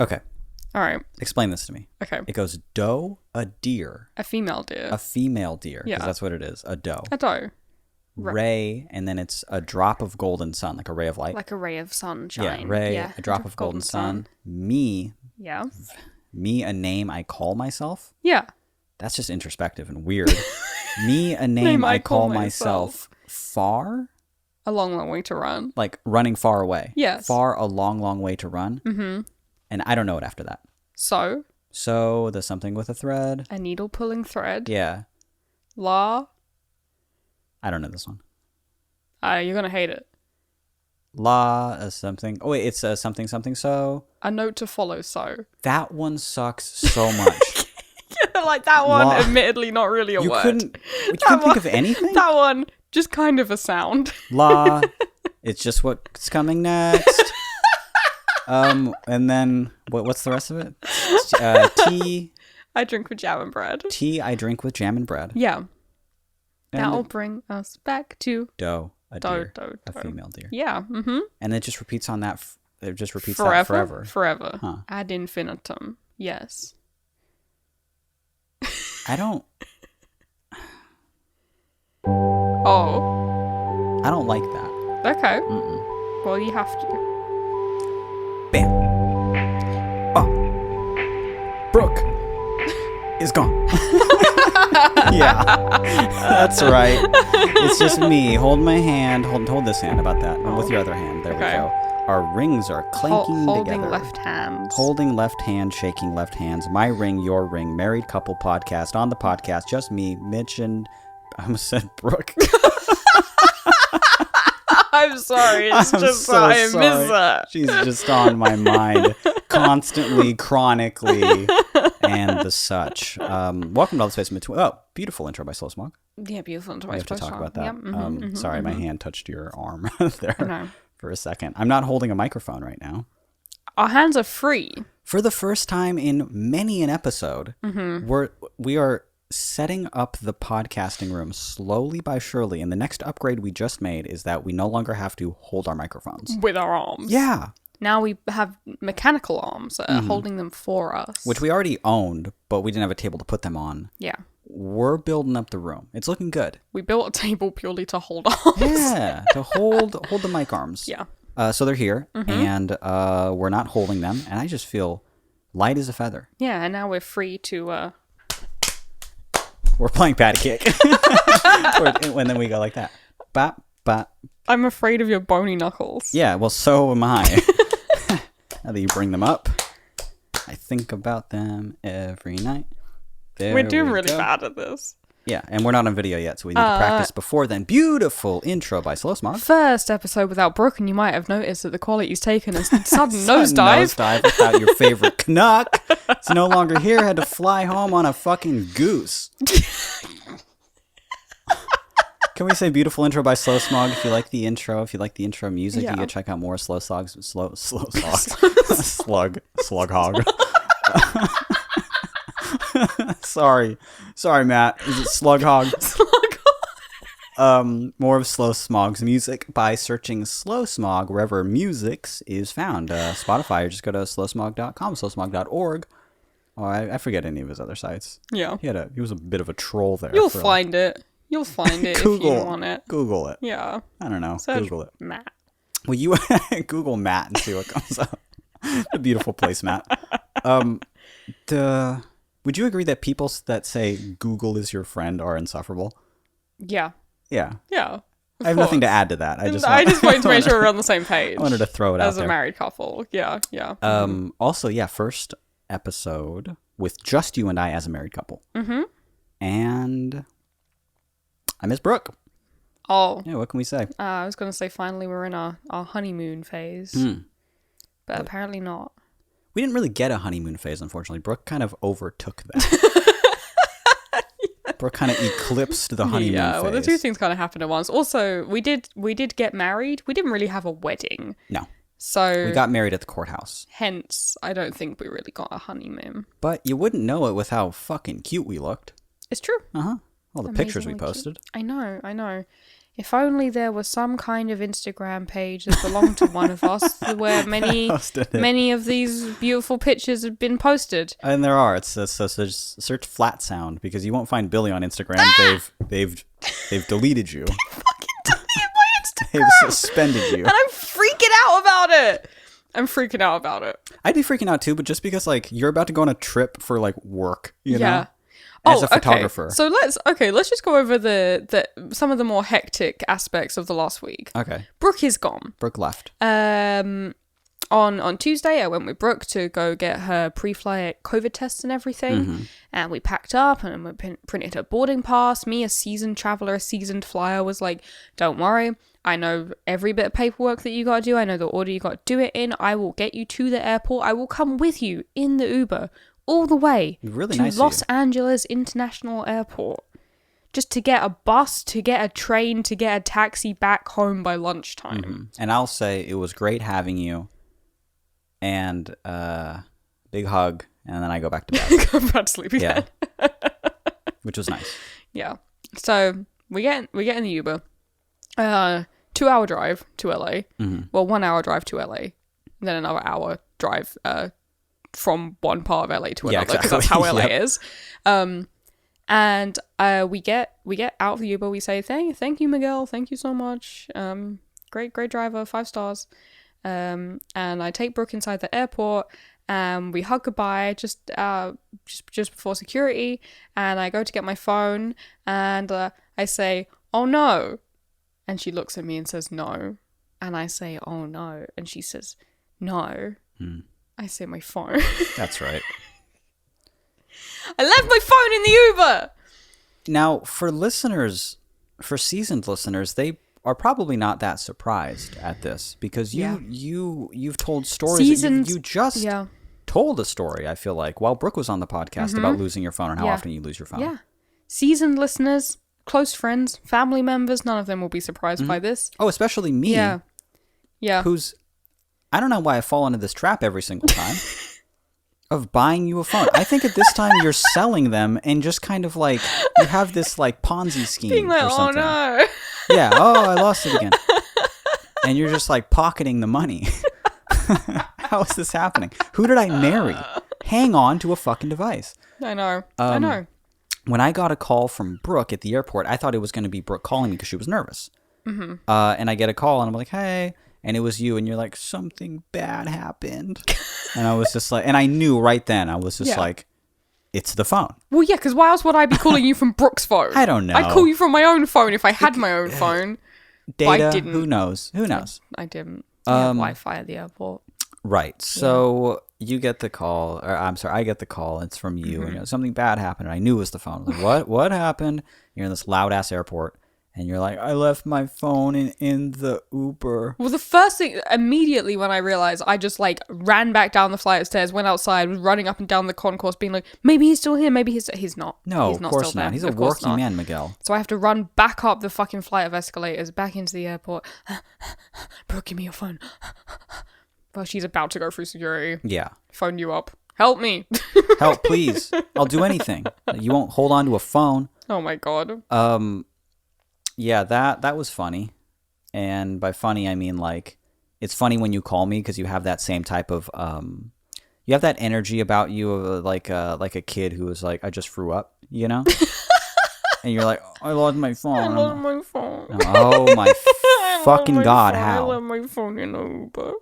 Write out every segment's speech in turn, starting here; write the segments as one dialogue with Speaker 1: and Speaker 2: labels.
Speaker 1: Okay.
Speaker 2: All right.
Speaker 1: Explain this to me.
Speaker 2: Okay.
Speaker 1: It goes doe, a deer,
Speaker 2: A female deer.
Speaker 1: a female deer, because
Speaker 2: Yeah.
Speaker 1: that's what it is, a doe.
Speaker 2: A doe.
Speaker 1: Ray, and then it's a drop of golden sun, like a ray of light.
Speaker 2: Like a ray of sunshine.
Speaker 1: yeah, ray,
Speaker 2: Yeah.
Speaker 1: a drop of golden sun. Me,
Speaker 2: Yeah.
Speaker 1: a name I call myself.
Speaker 2: Yeah.
Speaker 1: That's just introspective and weird. Me, a name I call myself. Far,
Speaker 2: A long, long way to run.
Speaker 1: like running far away.
Speaker 2: Yes.
Speaker 1: Far, a long, long way to run.
Speaker 2: Mm-hmm.
Speaker 1: And I don't know it after that.
Speaker 2: So,
Speaker 1: So, there's something with a thread.
Speaker 2: a needle pulling thread.
Speaker 1: Yeah.
Speaker 2: La.
Speaker 1: I don't know this one.
Speaker 2: You're going to hate it.
Speaker 1: La, something. Oh, wait, it's something, something, so.
Speaker 2: A note to follow, so.
Speaker 1: That one sucks so much.
Speaker 2: Like that one,
Speaker 1: La.
Speaker 2: admittedly not really a
Speaker 1: You
Speaker 2: word.
Speaker 1: couldn't think of anything?
Speaker 2: That one, just kind of a sound.
Speaker 1: La, it's just what's coming next. And then what's the rest of it? Tea,
Speaker 2: I drink with jam and bread.
Speaker 1: I drink with jam and bread.
Speaker 2: Yeah.
Speaker 1: And
Speaker 2: That'll bring us back to
Speaker 1: doe, a deer,
Speaker 2: doe.
Speaker 1: a female deer.
Speaker 2: Yeah. Mm-hmm.
Speaker 1: And it just repeats on that. It just repeats that forever.
Speaker 2: Forever.
Speaker 1: Huh.
Speaker 2: Ad infinitum. Yes.
Speaker 1: I don't
Speaker 2: Oh.
Speaker 1: like that.
Speaker 2: Okay.
Speaker 1: Mm-mm.
Speaker 2: Well, you have to.
Speaker 1: Bam. Oh. Brooke is gone. Yeah. That's right. It's just me. Hold my hand. Hold this hand about that. With your other hand. There
Speaker 2: Okay.
Speaker 1: we go. Our rings are clanking
Speaker 2: Holding
Speaker 1: together.
Speaker 2: left hands.
Speaker 1: Holding left hand, shaking left hands. My ring, your ring. Married couple podcast. On the podcast, just me, Mitch, and I almost said Brooke.
Speaker 2: I'm sorry. It's
Speaker 1: I'm
Speaker 2: just
Speaker 1: so
Speaker 2: I miss
Speaker 1: sorry.
Speaker 2: that.
Speaker 1: She's just on my mind constantly, chronically, and the such. Welcome to All the Space in Between. Oh, beautiful intro by Slow Smog.
Speaker 2: Yeah, beautiful.
Speaker 1: We have to talk about that.
Speaker 2: Yep.
Speaker 1: Sorry, my hand touched your arm there
Speaker 2: No.
Speaker 1: for a second. I'm not holding a microphone right now.
Speaker 2: Our hands are free.
Speaker 1: For the first time in many an episode, we are setting up the podcasting room slowly by surely. And the next upgrade we just made is that we no longer have to hold our microphones.
Speaker 2: With our arms.
Speaker 1: Yeah.
Speaker 2: Now we have mechanical arms that are holding them for us.
Speaker 1: Which we already owned, but we didn't have a table to put them on.
Speaker 2: Yeah.
Speaker 1: We're building up the room. It's looking good.
Speaker 2: We built a table purely to hold arms.
Speaker 1: Yeah, to hold the mic arms.
Speaker 2: Yeah.
Speaker 1: So they're here, and we're not holding them, and I just feel light as a feather.
Speaker 2: Yeah, and now we're free to...
Speaker 1: We're playing patty cake. And then we go like that. Bop, bop.
Speaker 2: I'm afraid of your bony knuckles.
Speaker 1: Yeah, well, so am I. Now that you bring them up, I think about them every night. There
Speaker 2: We're doing
Speaker 1: we
Speaker 2: really
Speaker 1: go.
Speaker 2: bad at this.
Speaker 1: Yeah, and we're not on video yet, so we need to practice before then. Beautiful intro by Slow Smog.
Speaker 2: First episode without Brooke, and you might have noticed that the quality's taken a sudden
Speaker 1: Sudden
Speaker 2: nosedive.
Speaker 1: nosedive without your favorite Canuck. It's no longer here. Had to fly home on a fucking goose. Can we say beautiful intro by Slow Smog? If you like the intro, music,
Speaker 2: Yeah.
Speaker 1: you can check out more Slow Slogs. Slug Hog. Sorry, Matt. Is it Slug Hog? More of Slow Smog's music by searching Slow Smog wherever musics is found. Spotify, or just go to slowsmog.com, slowsmog.org. Oh, I forget any of his other sites.
Speaker 2: Yeah.
Speaker 1: He was a bit of a troll there.
Speaker 2: You'll find it. You'll find it if you want it.
Speaker 1: Google it.
Speaker 2: Yeah.
Speaker 1: I don't know.
Speaker 2: Search
Speaker 1: Google it.
Speaker 2: Matt.
Speaker 1: Well, you Google Matt and see what comes up. A beautiful place, Matt. Would you agree that people that say Google is your friend are insufferable?
Speaker 2: Yeah.
Speaker 1: Yeah.
Speaker 2: Yeah.
Speaker 1: I have nothing to add to that. I just
Speaker 2: wanted to make sure we're on the same page.
Speaker 1: I wanted to throw it out
Speaker 2: as
Speaker 1: there.
Speaker 2: a married couple. Yeah. Yeah.
Speaker 1: Also, yeah, first episode with just you and I as a married couple. Mm-hmm. And I miss Brooke.
Speaker 2: Oh.
Speaker 1: Yeah, what can we say?
Speaker 2: I was going to say finally we're in our honeymoon phase. But apparently not.
Speaker 1: We didn't really get a honeymoon phase, unfortunately. Brooke kind of overtook that. Brooke kind of eclipsed the honeymoon phase.
Speaker 2: Yeah, well, the two things kind of happened at once. Also, we did get married. We didn't really have a wedding.
Speaker 1: No.
Speaker 2: So
Speaker 1: We got married at the courthouse.
Speaker 2: hence, I don't think we really got a honeymoon.
Speaker 1: But you wouldn't know it with how fucking cute we looked.
Speaker 2: It's true.
Speaker 1: Uh-huh. All the pictures we
Speaker 2: Amazingly
Speaker 1: posted.
Speaker 2: cute. I know. if only there was some kind of Instagram page that belonged to one of us where many of these beautiful pictures have been posted.
Speaker 1: And there are. So just search Flat Sound because you won't find Billy on Instagram. They've deleted you.
Speaker 2: Fucking deleted my Instagram.
Speaker 1: They've suspended you.
Speaker 2: And I'm freaking out about it.
Speaker 1: I'd be freaking out too, but just because like you're about to go on a trip for like work, you know?
Speaker 2: Oh,
Speaker 1: As a photographer.
Speaker 2: Okay. So let's just go over the some of the more hectic aspects of the last week.
Speaker 1: Okay.
Speaker 2: Brooke is gone.
Speaker 1: Brooke left.
Speaker 2: On Tuesday, I went with Brooke to go get her pre-flight COVID tests and everything. And we packed up and we printed her boarding pass. Me, a seasoned traveler, a seasoned flyer, was like, don't worry. I know every bit of paperwork that you got to do. I know the order you got to do it in. I will get you to the airport. I will come with you in the Uber all the way
Speaker 1: Really
Speaker 2: to
Speaker 1: nice of
Speaker 2: Los
Speaker 1: you.
Speaker 2: Angeles International Airport. Just to get a bus, to get a train, to get a taxi back home by lunchtime.
Speaker 1: And I'll say it was great having you. And big hug, and then I go back to bed.
Speaker 2: Go back to sleep again.
Speaker 1: Yeah. Which was nice.
Speaker 2: Yeah. So we get in the Uber. 2-hour drive to LA. Well, 1 hour drive to LA. And then another hour drive from one part of LA to another, because that's how LA is. And we get out of the Uber. We say thank you, Miguel. Thank you so much. Great driver. 5 stars. And I take Brooke inside the airport. And we hug goodbye just before security. And I go to get my phone. And I say, "Oh no." And she looks at me and says, "No." And I say, "Oh no." And she says, "No." I say, "My phone."
Speaker 1: That's right.
Speaker 2: I left my phone in the Uber.
Speaker 1: Now, for seasoned listeners, they are probably not that surprised at this because you've told stories. You just told a story, I feel like, while Brooke was on the podcast about losing your phone and how often you lose your phone.
Speaker 2: Yeah. Seasoned listeners, close friends, family members, none of them will be surprised by this.
Speaker 1: Oh, especially me.
Speaker 2: Yeah.
Speaker 1: Who's, I don't know why I fall into this trap every single time of buying you a phone. I think at this time you're selling them and just kind of like, you have this like Ponzi scheme
Speaker 2: Being like,
Speaker 1: or something.
Speaker 2: "Oh no."
Speaker 1: Yeah. Oh, I lost it again. And you're just like pocketing the money. How is this happening? Who did I marry? Hang on to a fucking device.
Speaker 2: I know. I know.
Speaker 1: When I got a call from Brooke at the airport, I thought it was going to be Brooke calling me because she was nervous. And I get a call and I'm like, "Hey," and it was you, and you're like, "Something bad happened," and I was just like, and I knew right then, I was just like, it's the phone.
Speaker 2: Well, yeah, because why else would I be calling you from Brooke's phone?
Speaker 1: I don't know.
Speaker 2: I'd call you from my own phone if I had my own phone.
Speaker 1: Data,
Speaker 2: I didn't.
Speaker 1: Who knows? Who knows?
Speaker 2: I didn't. I had Wi-Fi at the airport.
Speaker 1: Right. So you get the call, or I'm sorry, I get the call. It's from you, and you're like, "Something bad happened." And I knew it was the phone. I was like, What happened? You're in this loud ass airport, and you're like, "I left my phone in the Uber."
Speaker 2: Well, the first thing, immediately when I realized, I just like ran back down the flight of stairs, went outside, was running up and down the concourse, being like, "Maybe he's still here. Maybe he's not.
Speaker 1: No,
Speaker 2: he's
Speaker 1: of
Speaker 2: not
Speaker 1: course
Speaker 2: still
Speaker 1: not.
Speaker 2: there.
Speaker 1: He's a
Speaker 2: Of course
Speaker 1: working
Speaker 2: not."
Speaker 1: man, Miguel.
Speaker 2: So I have to run back up the fucking flight of escalators, back into the airport. "Brooke, give me your phone." Well, she's about to go through security.
Speaker 1: Yeah.
Speaker 2: Phone you up. Help me.
Speaker 1: Help, please. I'll do anything. You won't hold on to a phone.
Speaker 2: Oh my god.
Speaker 1: Yeah, that was funny. And by funny, I mean like, it's funny when you call me because you have that same type of, you have that energy about you of like a kid who was like, "I just threw up," you know? And you're like, "I lost my phone."
Speaker 2: I lost my phone.
Speaker 1: Oh my fucking
Speaker 2: my
Speaker 1: god,
Speaker 2: phone. I
Speaker 1: how?
Speaker 2: left my phone in Uber.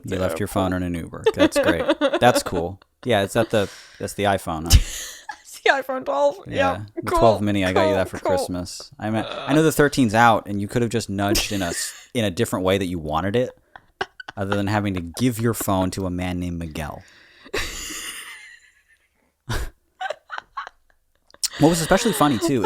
Speaker 1: You left your phone in an Uber. That's great. That's cool. Yeah, that's the iPhone. Huh?
Speaker 2: It's the iPhone 12. Yeah.
Speaker 1: The
Speaker 2: Cool.
Speaker 1: 12 mini. I got you that for
Speaker 2: Cool.
Speaker 1: Christmas. I know the 13's out, and you could have just nudged in a different way that you wanted it, other than having to give your phone to a man named Miguel. What was especially funny too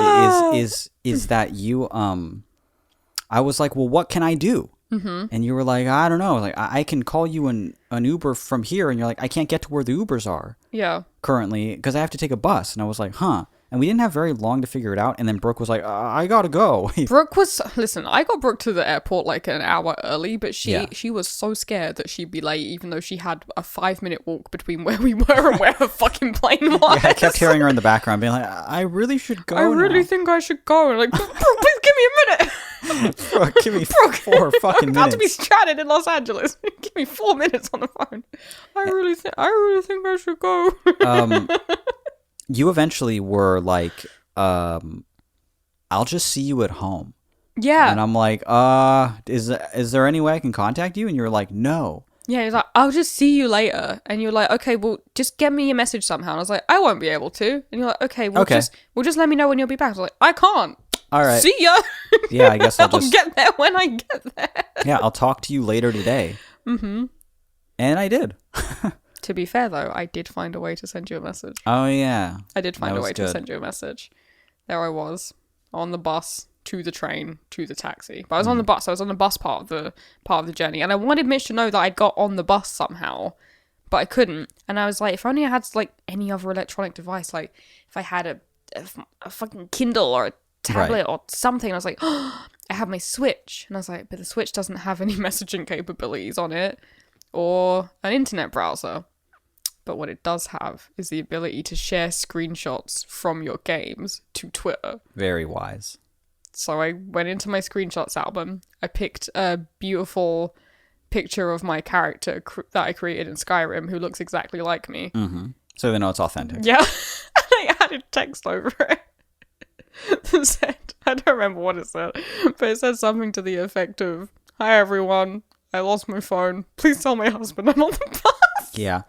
Speaker 1: is that you I was like, "Well, what can I do?" And you were like, "I don't know. Like, I can call you an Uber from here," and you're like, "I can't get to where the Ubers are
Speaker 2: Yeah.
Speaker 1: currently because I have to take a bus." And I was like, "Huh." And we didn't have very long to figure it out. And then Brooke was like, I gotta go.
Speaker 2: Brooke was, listen, I got Brooke to the airport like an hour early, but she was so scared that she'd be late, even though she had a 5-minute walk between where we were and where her fucking plane was.
Speaker 1: Yeah, I kept hearing her in the background being like, I really should go
Speaker 2: I really
Speaker 1: now.
Speaker 2: think I should go. And like, Brooke, please give me a minute.
Speaker 1: Brooke, give me 4 fucking
Speaker 2: I'm about to be
Speaker 1: minutes.
Speaker 2: stranded in Los Angeles. Give me 4 minutes on the phone. I really think I should go.
Speaker 1: You eventually were like, I'll just see you at home.
Speaker 2: Yeah.
Speaker 1: And I'm like, is there any way I can contact you? And you're like, no.
Speaker 2: Yeah, he's like, I'll just see you later. And you're like, okay, well, just get me a message somehow. And I was like, I won't be able to. And you're like, okay, just let me know when you'll be back. I was like, I can't.
Speaker 1: All right.
Speaker 2: See ya.
Speaker 1: Yeah, I guess I'll
Speaker 2: I'll
Speaker 1: just
Speaker 2: get there when I get there.
Speaker 1: Yeah, I'll talk to you later today. Mm-hmm. And I did.
Speaker 2: To be fair, though, I did find a way to send you a message.
Speaker 1: Oh, yeah.
Speaker 2: I did find
Speaker 1: That
Speaker 2: a way
Speaker 1: was
Speaker 2: to
Speaker 1: good.
Speaker 2: send you a message. There I was, on the bus, to the train, to the taxi. But I was on the bus. I was on the bus part of the journey. And I wanted Mitch to know that I got on the bus somehow. But I couldn't. And I was like, if only I had, like, any other electronic device. Like, if I had a fucking Kindle or a tablet or something. I was like, oh, I have my Switch. And I was like, but the Switch doesn't have any messaging capabilities on it. Or an internet browser. But what it does have is the ability to share screenshots from your games to Twitter.
Speaker 1: Very wise.
Speaker 2: So I went into my screenshots album. I picked a beautiful picture of my character that I created in Skyrim who looks exactly like me.
Speaker 1: Mm-hmm. So they know it's authentic.
Speaker 2: Yeah. And I added text over it. That said, I don't remember what it said, but it said something to the effect of, hi everyone, I lost my phone. Please tell my husband I'm on the bus.
Speaker 1: Yeah.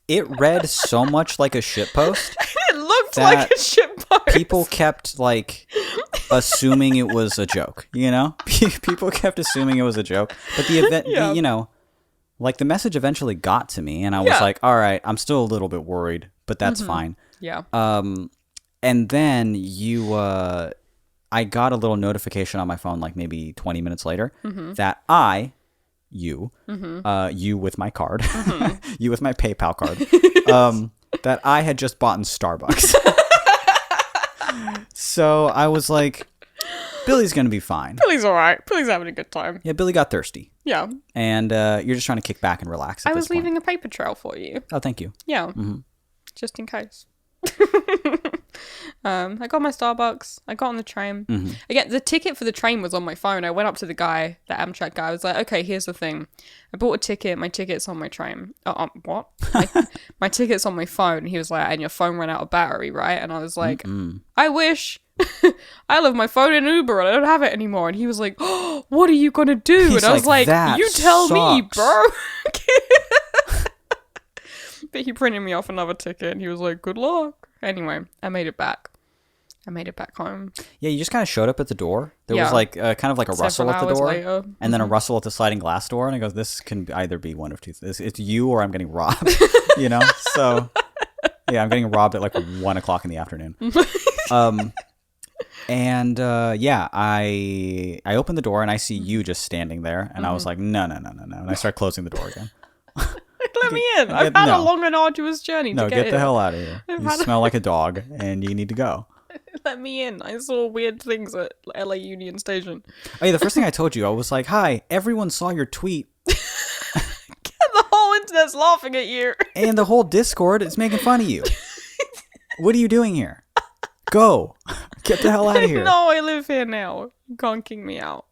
Speaker 1: It read so much like a shitpost.
Speaker 2: It looked like a shitpost.
Speaker 1: People kept, like, assuming it was a joke, you know? People kept assuming it was a joke. But the event, you know, like, the message eventually got to me, and I was like, all right, I'm still a little bit worried, but that's fine.
Speaker 2: Yeah.
Speaker 1: And then I got a little notification on my phone, like, maybe 20 minutes later, that you with my card, you with my PayPal card, that I had just bought in Starbucks. So I was like, Billy's going to be fine.
Speaker 2: Billy's all right. Billy's having a good time.
Speaker 1: Yeah, Billy got thirsty.
Speaker 2: Yeah.
Speaker 1: And you're just trying to kick back and relax at
Speaker 2: I
Speaker 1: this
Speaker 2: was
Speaker 1: point.
Speaker 2: leaving a paper trail for you.
Speaker 1: Oh, thank you.
Speaker 2: Yeah. Just in case. I got my Starbucks. I got on the train. Again, the ticket for the train was on my phone. I went up to the guy, the Amtrak guy. I was like, okay, here's the thing. I bought a ticket. My ticket's on my train. What? My ticket's on my phone. He was like, and your phone ran out of battery, right? And I was like, I wish. I left my phone in Uber and I don't have it anymore. And he was like, oh, what are you going to do?
Speaker 1: He's
Speaker 2: and I was like,
Speaker 1: "That
Speaker 2: you tell me,
Speaker 1: sucks."
Speaker 2: bro. But he printed me off another ticket and he was like, good luck. Anyway, I made it back. I made it back home.
Speaker 1: Yeah, you just kind of showed up at the door. There was like kind of like a rustle at the door,
Speaker 2: later.
Speaker 1: and then a rustle at the sliding glass door, and I go, "This can either be one of two things. It's you or I'm getting robbed." You know, so yeah, I'm getting robbed at like 1:00 in the afternoon. Yeah, I opened the door and I see you just standing there, and I was like, no, and I start closing the door again.
Speaker 2: Let me in. I've had a long and arduous journey to
Speaker 1: get
Speaker 2: in.
Speaker 1: the hell out of here. You smell like a dog, and you need to go.
Speaker 2: Let me in. I saw weird things at LA Union Station.
Speaker 1: Oh yeah, the first thing I told you, I was like, hi, everyone saw your tweet.
Speaker 2: The whole internet's laughing at you.
Speaker 1: And the whole Discord is making fun of you. What are you doing here? Go. Get the hell out of here.
Speaker 2: No, I live here now. You can't kick me out.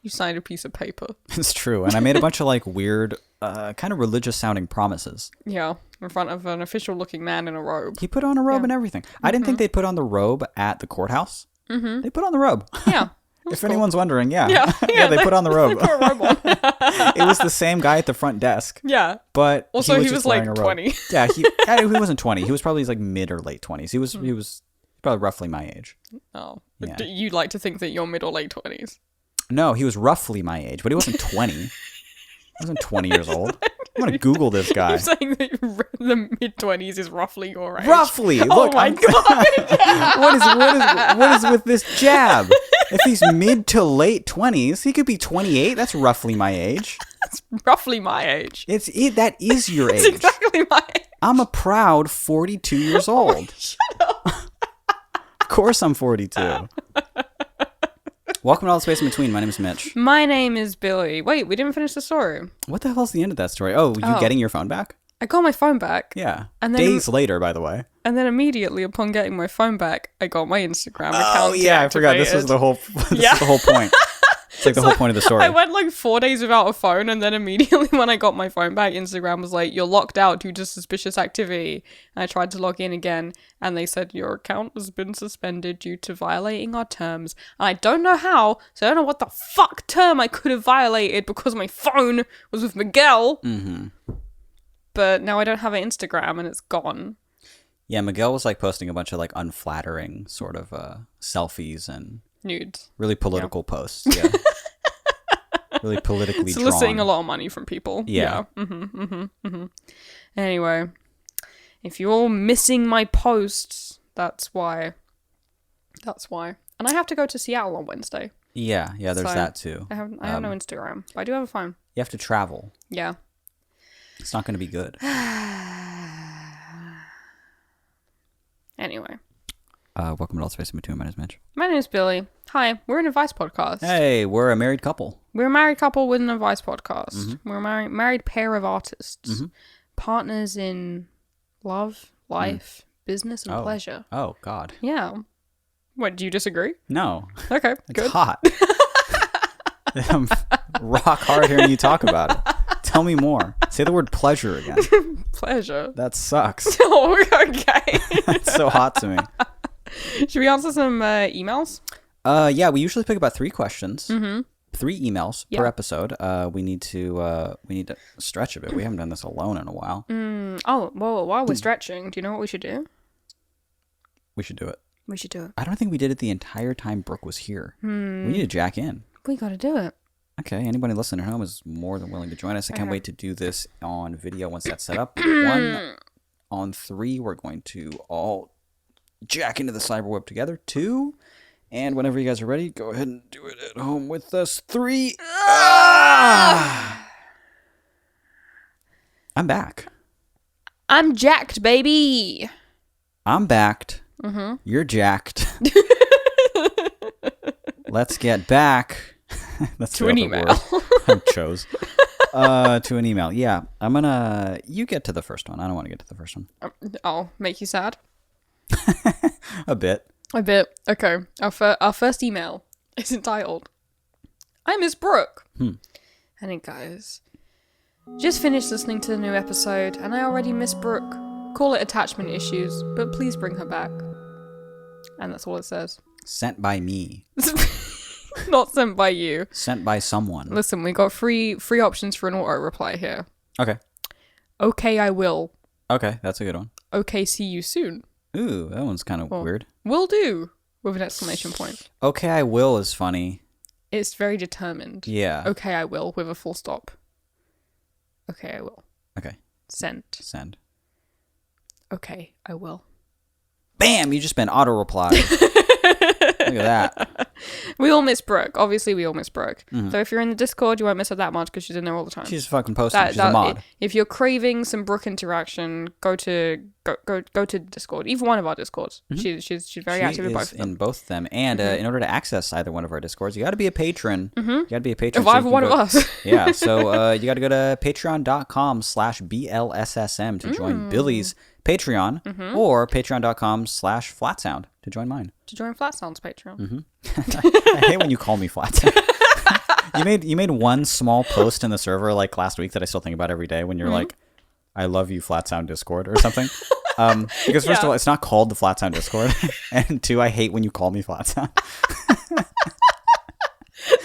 Speaker 2: You signed a piece of paper.
Speaker 1: It's true. And I made a bunch of like weird, kind of religious sounding promises.
Speaker 2: Yeah, in front of an official looking man in a robe.
Speaker 1: He put on a robe and everything. I didn't think they'd put on the robe at the courthouse. They put on the robe.
Speaker 2: Yeah.
Speaker 1: If anyone's wondering, yeah.
Speaker 2: Yeah,
Speaker 1: They put on the robe.
Speaker 2: They put a robe on.
Speaker 1: It was the same guy at the front desk.
Speaker 2: Yeah.
Speaker 1: But
Speaker 2: Also, he
Speaker 1: just
Speaker 2: was
Speaker 1: wearing
Speaker 2: like
Speaker 1: a robe.
Speaker 2: 20.
Speaker 1: Yeah, he wasn't 20. He was probably like mid or late 20s. He was probably roughly my age.
Speaker 2: Oh.
Speaker 1: Yeah.
Speaker 2: You like to think that you're mid or late 20s.
Speaker 1: No, he was roughly my age, but he wasn't 20. He wasn't 20 years old. I'm going to Google this guy.
Speaker 2: You're saying that the mid-20s is roughly your age.
Speaker 1: Roughly.
Speaker 2: Oh
Speaker 1: Look,
Speaker 2: my God.
Speaker 1: what is with this jab? If he's mid to late 20s, he could be 28. That's roughly my age.
Speaker 2: That's roughly my age.
Speaker 1: That is your
Speaker 2: It's
Speaker 1: age.
Speaker 2: exactly my age.
Speaker 1: I'm a proud 42 years old.
Speaker 2: Shut up.
Speaker 1: course I'm 42. Welcome to All the Space in Between. My name is Mitch.
Speaker 2: My name is Billy. Wait, we didn't finish the story.
Speaker 1: What the hell's the end of that story? Oh, you getting your phone back?
Speaker 2: I got my phone back.
Speaker 1: Yeah.
Speaker 2: And then
Speaker 1: days later, by the way.
Speaker 2: And then immediately upon getting my phone back, I got my Instagram account.
Speaker 1: Oh yeah, I forgot. This was the whole. This is the whole point. It's like the whole point of the story.
Speaker 2: I went like 4 days without a phone, and then immediately when I got my phone back, Instagram was like, "You're locked out due to suspicious activity." And I tried to log in again, and they said your account has been suspended due to violating our terms. And I don't know how, so I don't know what the fuck term I could have violated because my phone was with Miguel.
Speaker 1: Mm-hmm.
Speaker 2: But now I don't have an Instagram, and it's gone.
Speaker 1: Yeah, Miguel was like posting a bunch of like unflattering sort of selfies and
Speaker 2: nudes,
Speaker 1: really political posts. Yeah. Really politically
Speaker 2: soliciting
Speaker 1: drawn.
Speaker 2: a lot of money from people.
Speaker 1: Yeah.
Speaker 2: Anyway, if you're all missing my posts, that's why. And I have to go to Seattle on Wednesday.
Speaker 1: Yeah, there's
Speaker 2: So,
Speaker 1: that too.
Speaker 2: I have no Instagram, but I do have a phone.
Speaker 1: You have to travel.
Speaker 2: Yeah.
Speaker 1: It's not going to be good.
Speaker 2: Anyway.
Speaker 1: Welcome to All Space in Between. My name is Mitch.
Speaker 2: My name is Billy. Hi, we're an advice podcast.
Speaker 1: Hey, we're a married couple.
Speaker 2: We're a married couple with an advice podcast. We're a married pair of artists. Partners in love, life, business, and pleasure.
Speaker 1: Oh, God.
Speaker 2: Yeah. What, do you disagree?
Speaker 1: No.
Speaker 2: Okay,
Speaker 1: It's
Speaker 2: good.
Speaker 1: hot. I'm rock hard hearing you talk about it. Tell me more. Say the word pleasure again.
Speaker 2: Pleasure.
Speaker 1: That sucks.
Speaker 2: Oh, okay.
Speaker 1: It's so hot to me.
Speaker 2: Should we answer some emails?
Speaker 1: Yeah, we usually pick about 3 questions. 3 emails per
Speaker 2: Yeah.
Speaker 1: episode. We need to stretch a bit. We haven't done this alone in a while.
Speaker 2: Oh, well, while we're stretching, do you know what we should do?
Speaker 1: We should do it.
Speaker 2: We should do it.
Speaker 1: I don't think we did it the entire time Brooke was here. We need to jack in.
Speaker 2: We gotta do it.
Speaker 1: Okay, anybody listening at home is more than willing to join us. I can't wait to do this on video once that's set up. 1, on 3, we're going to all jack into the cyberweb together. 2, and whenever you guys are ready, go ahead and do it at home with us. 3. I'm back.
Speaker 2: I'm jacked, baby.
Speaker 1: I'm backed. You're jacked. Let's get back. That's
Speaker 2: To an
Speaker 1: the
Speaker 2: email.
Speaker 1: word I chose. To an email. Yeah, I'm gonna. You get to the first one. I don't want to get to the first one.
Speaker 2: I'll make you sad.
Speaker 1: A bit.
Speaker 2: A bit. Okay. Our first email is entitled, I Miss Brooke. And it goes, just finished listening to the new episode, and I already miss Brooke. Call it attachment issues, but please bring her back. And that's all it says.
Speaker 1: Sent by me.
Speaker 2: Not sent by you.
Speaker 1: Sent by someone.
Speaker 2: Listen, we got free options for an auto reply here.
Speaker 1: Okay.
Speaker 2: Okay, I will.
Speaker 1: Okay, that's a good one.
Speaker 2: Okay, see you soon.
Speaker 1: Ooh, that one's kind of weird.
Speaker 2: Will do, with an exclamation point.
Speaker 1: Okay, I will is funny.
Speaker 2: It's very determined.
Speaker 1: Yeah.
Speaker 2: Okay, I will, with a full stop. Okay, I will.
Speaker 1: Okay.
Speaker 2: Sent.
Speaker 1: Send.
Speaker 2: Okay, I will.
Speaker 1: Bam! You just been auto replied. Look at that.
Speaker 2: We all miss Brooke. Obviously, we all miss Brooke. So if you're in the Discord, you won't miss her that much because she's in there all the time.
Speaker 1: She's fucking posting. She's a mod.
Speaker 2: If you're craving some Brooke interaction, go to Discord. Either one of our Discords. She's very active in both of them.
Speaker 1: In both of them. And in order to access either one of our Discords, you got to be a patron. You got to be a patron.
Speaker 2: Of either one of us.
Speaker 1: Yeah. So you got to go to patreon.com/BLSSM to join Billy's Patreon or patreon.com/Flatsound to join mine.
Speaker 2: To join Flat Sound's Patreon.
Speaker 1: I hate when you call me Flatsound. You made one small post in the server like last week that I still think about every day when you're like, I love you Flatsound Discord or something. Because first of all, it's not called the Flatsound Discord. And 2, I hate when you call me Flatsound.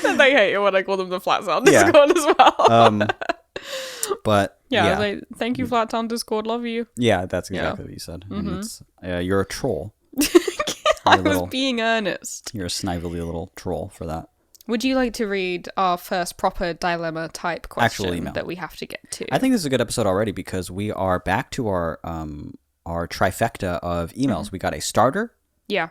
Speaker 2: They hate it when I call them the Flat Sound Discord as well.
Speaker 1: But
Speaker 2: yeah. Like, thank you, Flat Sound Discord. Love you.
Speaker 1: Yeah, that's exactly what you said. And it's, you're a troll.
Speaker 2: I was being earnest.
Speaker 1: You're a snively little troll for that.
Speaker 2: Would you like to read our first proper dilemma type question that we have to get to?
Speaker 1: I think this is a good episode already because we are back to our trifecta of emails. We got a starter.
Speaker 2: Yeah.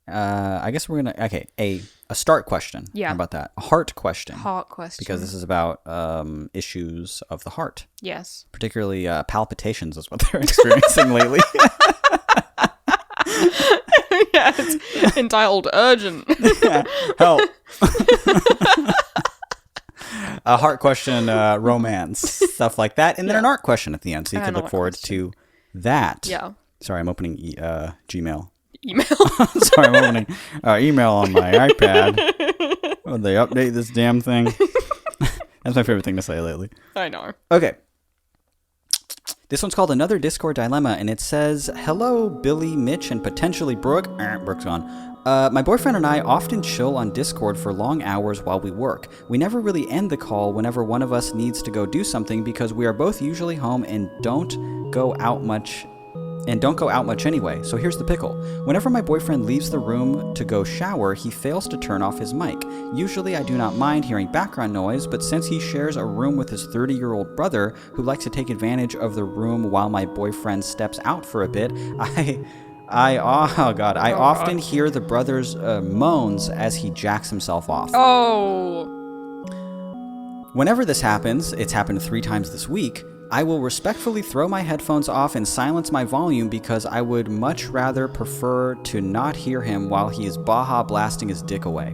Speaker 1: I guess we're gonna a start question.
Speaker 2: Yeah.
Speaker 1: How about that? A heart question.
Speaker 2: Heart question.
Speaker 1: Because this is about issues of the heart.
Speaker 2: Yes.
Speaker 1: Particularly palpitations is what they're experiencing lately.
Speaker 2: Yeah, it's entitled Urgent.
Speaker 1: Help. A heart question, romance, stuff like that. And then an art question at the end. So you can look forward to that.
Speaker 2: Yeah.
Speaker 1: Sorry, I'm opening Gmail.
Speaker 2: Email.
Speaker 1: Sorry, I'm opening email on my iPad. Would they update this damn thing? That's my favorite thing to say lately.
Speaker 2: I know.
Speaker 1: Okay. This one's called Another Discord Dilemma, and it says, "Hello, Billy, Mitch, and potentially Brooke." Brooke's gone. My boyfriend and I often chill on Discord for long hours while we work. We never really end the call whenever one of us needs to go do something because we are both usually home and don't go out much anyway. So here's the pickle. Whenever my boyfriend leaves the room to go shower, he fails to turn off his mic. Usually I do not mind hearing background noise, but since he shares a room with his 30-year-old brother who likes to take advantage of the room while my boyfriend steps out for a bit, I often hear the brother's moans as he jacks himself off.
Speaker 2: Oh.
Speaker 1: Whenever this happens, it's happened 3 times this week, I will respectfully throw my headphones off and silence my volume because I would much rather prefer to not hear him while he is Baja blasting his dick away.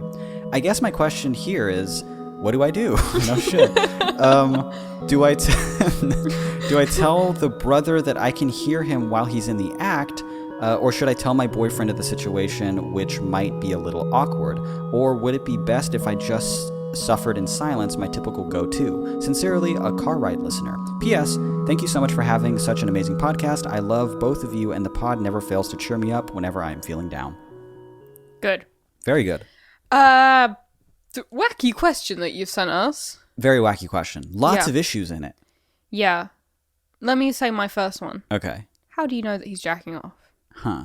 Speaker 1: I guess my question here is, what do I do? No shit. Do I tell the brother that I can hear him while he's in the act, or should I tell my boyfriend of the situation, which might be a little awkward? Or would it be best if I just suffered in silence, my typical go-to? Sincerely, a car ride listener. P.S. Thank you so much for having such an amazing podcast. I love both of you, and the pod never fails to cheer me up whenever I am feeling down.
Speaker 2: Good.
Speaker 1: Very good.
Speaker 2: The wacky question that you've sent us.
Speaker 1: Very wacky question. Lots of issues in it.
Speaker 2: Yeah. Let me say my first one.
Speaker 1: Okay.
Speaker 2: How do you know that he's jacking off?
Speaker 1: Huh.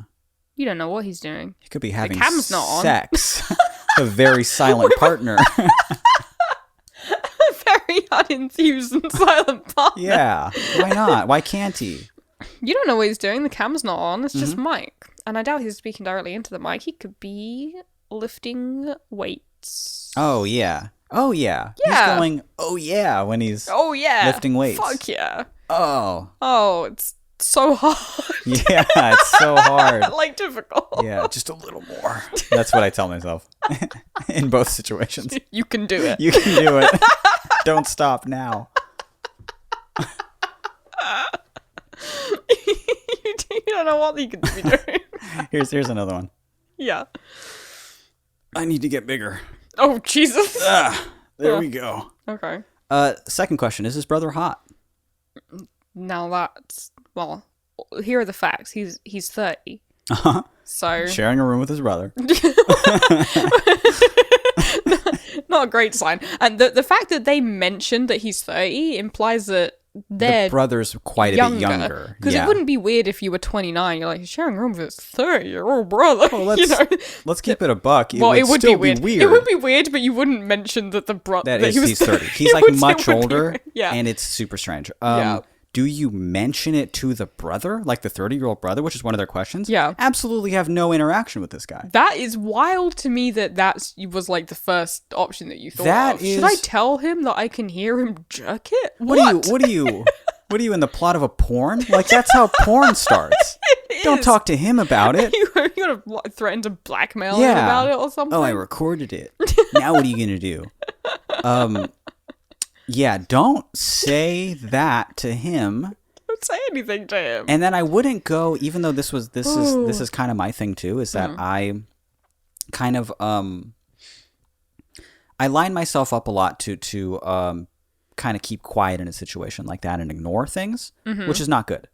Speaker 2: You don't know what he's doing.
Speaker 1: He could be having
Speaker 2: cam's not on.
Speaker 1: sex. A very silent partner.
Speaker 2: Very unenthused and silent partner.
Speaker 1: Yeah. Why not? Why can't he?
Speaker 2: You don't know what he's doing. The cam's not on. It's just mic. And I doubt he's speaking directly into the mic. He could be lifting weights.
Speaker 1: Oh, yeah. Oh, yeah.
Speaker 2: Yeah.
Speaker 1: He's going, oh, yeah, when he's lifting weights.
Speaker 2: Fuck yeah.
Speaker 1: Oh,
Speaker 2: it's so hard.
Speaker 1: Yeah, it's so hard.
Speaker 2: Like, difficult.
Speaker 1: Yeah, just a little more. That's what I tell myself in both situations.
Speaker 2: You can do it.
Speaker 1: You can do it. Don't stop now.
Speaker 2: You don't know what you could be doing.
Speaker 1: Here's another one.
Speaker 2: Yeah.
Speaker 1: I need to get bigger.
Speaker 2: Oh, Jesus.
Speaker 1: There we go.
Speaker 2: Okay.
Speaker 1: Second question, is his brother hot?
Speaker 2: Now that's, well, here are the facts. He's 30.
Speaker 1: Uh-huh.
Speaker 2: So
Speaker 1: Sharing a room with his brother.
Speaker 2: not a great sign. And the fact that they mentioned that he's 30 implies that they're
Speaker 1: the brother's quite a bit younger.
Speaker 2: Because it wouldn't be weird if you were 29. You're like, sharing a room with his 30-year-old brother.
Speaker 1: Well, let's keep it a buck.
Speaker 2: It would
Speaker 1: still
Speaker 2: be weird. It would be weird, but you wouldn't mention that the brother
Speaker 1: that
Speaker 2: he was
Speaker 1: he's 30. He's like much older, and it's super strange. Do you mention it to the brother, like the 30-year-old brother, which is one of their questions?
Speaker 2: Yeah.
Speaker 1: Absolutely have no interaction with this guy.
Speaker 2: That is wild to me that was like the first option that you thought
Speaker 1: that
Speaker 2: of.
Speaker 1: Is...
Speaker 2: Should I tell him that I can hear him jerk it?
Speaker 1: What are you in the plot of a porn? Like, that's how porn starts. Don't talk to him about it.
Speaker 2: You're going to threaten to blackmail him about it or something?
Speaker 1: Oh, I recorded it. Now what are you going to do? Yeah, don't say that to him.
Speaker 2: Don't say anything to him.
Speaker 1: And then I wouldn't go, even though this is kind of my thing too, is that I kind of I line myself up a lot to kind of keep quiet in a situation like that and ignore things, which is not good.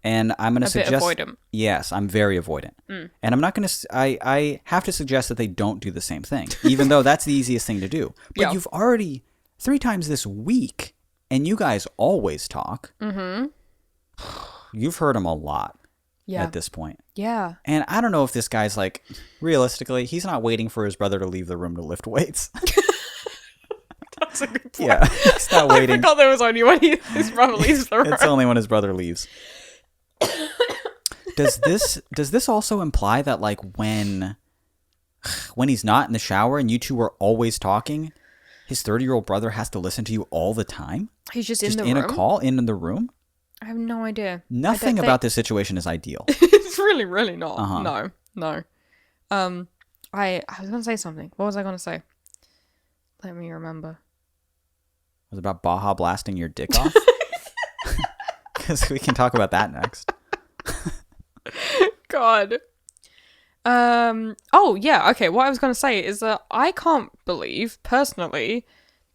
Speaker 1: And I'm going to suggest,
Speaker 2: avoidant.
Speaker 1: Yes, I'm very avoidant. And I'm not going to, I have to suggest that they don't do the same thing, even though that's the easiest thing to do. But you've already 3 times this week, and you guys always talk. You've heard him a lot at this point.
Speaker 2: Yeah.
Speaker 1: And I don't know if this guy's like, realistically, he's not waiting for his brother to leave the room to lift weights.
Speaker 2: That's a good point.
Speaker 1: Yeah, he's not waiting.
Speaker 2: I forgot there was only when his brother leaves the room.
Speaker 1: It's only when his brother leaves. Does this also imply that like when he's not in the shower and you two are always talking, his 30-year-old brother has to listen to you all the time?
Speaker 2: He's just in the
Speaker 1: room?
Speaker 2: room?
Speaker 1: In a call? In the room?
Speaker 2: I have no idea.
Speaker 1: Nothing about this situation is ideal.
Speaker 2: It's really, really not. No. I was gonna say something. What was I gonna say? Let me remember.
Speaker 1: Was it about Baja blasting your dick off? Because we can talk about that next.
Speaker 2: God. Oh yeah. Okay. What I was gonna say is that I can't believe personally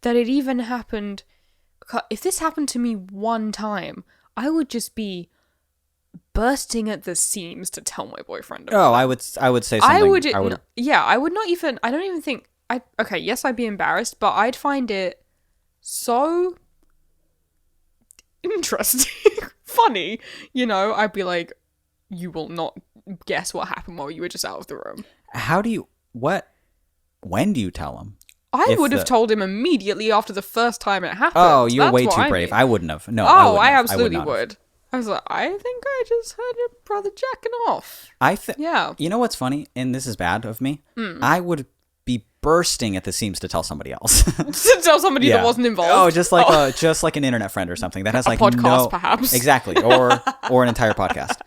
Speaker 2: that it even happened. If this happened to me one time, I would just be bursting at the seams to tell my boyfriend about
Speaker 1: Oh, I would say something.
Speaker 2: I would not even, I don't even think, okay, yes, I'd be embarrassed, but I'd find it so interesting, funny, you know, I'd be like, you will not guess what happened while you were just out of the room.
Speaker 1: When do you tell him?
Speaker 2: I would have told him immediately after the first time it happened.
Speaker 1: Oh, you're
Speaker 2: That's
Speaker 1: way
Speaker 2: what
Speaker 1: too
Speaker 2: I
Speaker 1: brave.
Speaker 2: mean.
Speaker 1: I wouldn't have. No,
Speaker 2: Oh, I
Speaker 1: I
Speaker 2: absolutely
Speaker 1: not have.
Speaker 2: would. I was like, I think I just heard your brother jacking off.
Speaker 1: Yeah. You know what's funny? And this is bad of me. I would be bursting at the seams to tell somebody else.
Speaker 2: To tell somebody that wasn't involved.
Speaker 1: Oh, just like an internet friend or something that has like
Speaker 2: podcast, perhaps.
Speaker 1: Exactly, or an entire podcast.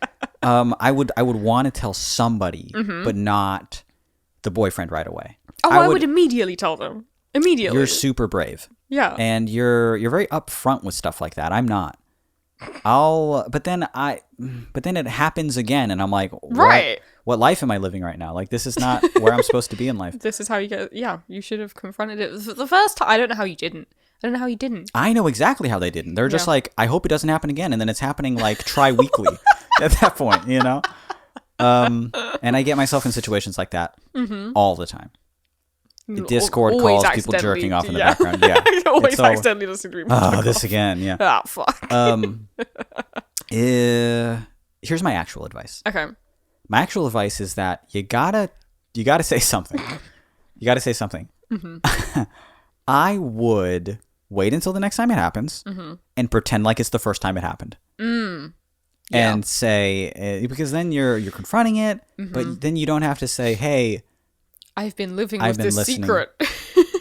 Speaker 1: I would want to tell somebody, but not the boyfriend right away.
Speaker 2: Oh, I would immediately tell them. Immediately.
Speaker 1: You're super brave.
Speaker 2: Yeah.
Speaker 1: And you're very upfront with stuff like that. I'm not. But then it happens again, and I'm like,
Speaker 2: right.
Speaker 1: What life am I living right now? Like, this is not where I'm supposed to be in life.
Speaker 2: This is how you get. Yeah, you should have confronted it the first time. I don't know how you didn't. I
Speaker 1: know exactly how they didn't. They're just like, I hope it doesn't happen again, and then it's happening like tri-weekly at that point, you know. And I get myself in situations like that all the time. Discord calls, people jerking off in the background. Yeah,
Speaker 2: always accidentally listening to me.
Speaker 1: Oh, this again. Yeah.
Speaker 2: Ah, fuck.
Speaker 1: Here's my actual advice.
Speaker 2: Okay.
Speaker 1: My actual advice is that you gotta say something. You gotta say something. I would wait until the next time it happens and pretend like it's the first time it happened. And say, because then you're confronting it, but then you don't have to say, hey,
Speaker 2: I've been living with this secret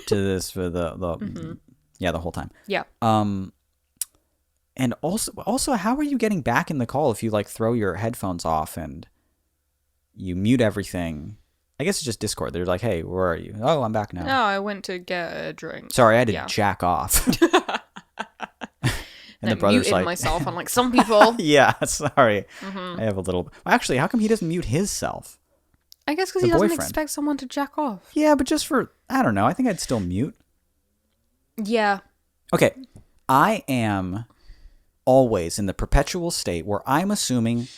Speaker 1: to this for the whole time.
Speaker 2: Yeah.
Speaker 1: And also, how are you getting back in the call if you like throw your headphones off and you mute everything? I guess it's just Discord. They're like, hey, where are you? Oh, I'm back now.
Speaker 2: No, I went to get a drink.
Speaker 1: Sorry, I had to jack off. And the brother's
Speaker 2: muted
Speaker 1: like,
Speaker 2: myself, unlike some people.
Speaker 1: Yeah, sorry. I have a little. Well, actually, how come he doesn't mute himself?
Speaker 2: I guess because he doesn't expect someone to jack off.
Speaker 1: Yeah, but just for, I don't know. I think I'd still mute.
Speaker 2: Yeah.
Speaker 1: Okay. I am always in the perpetual state where I'm assuming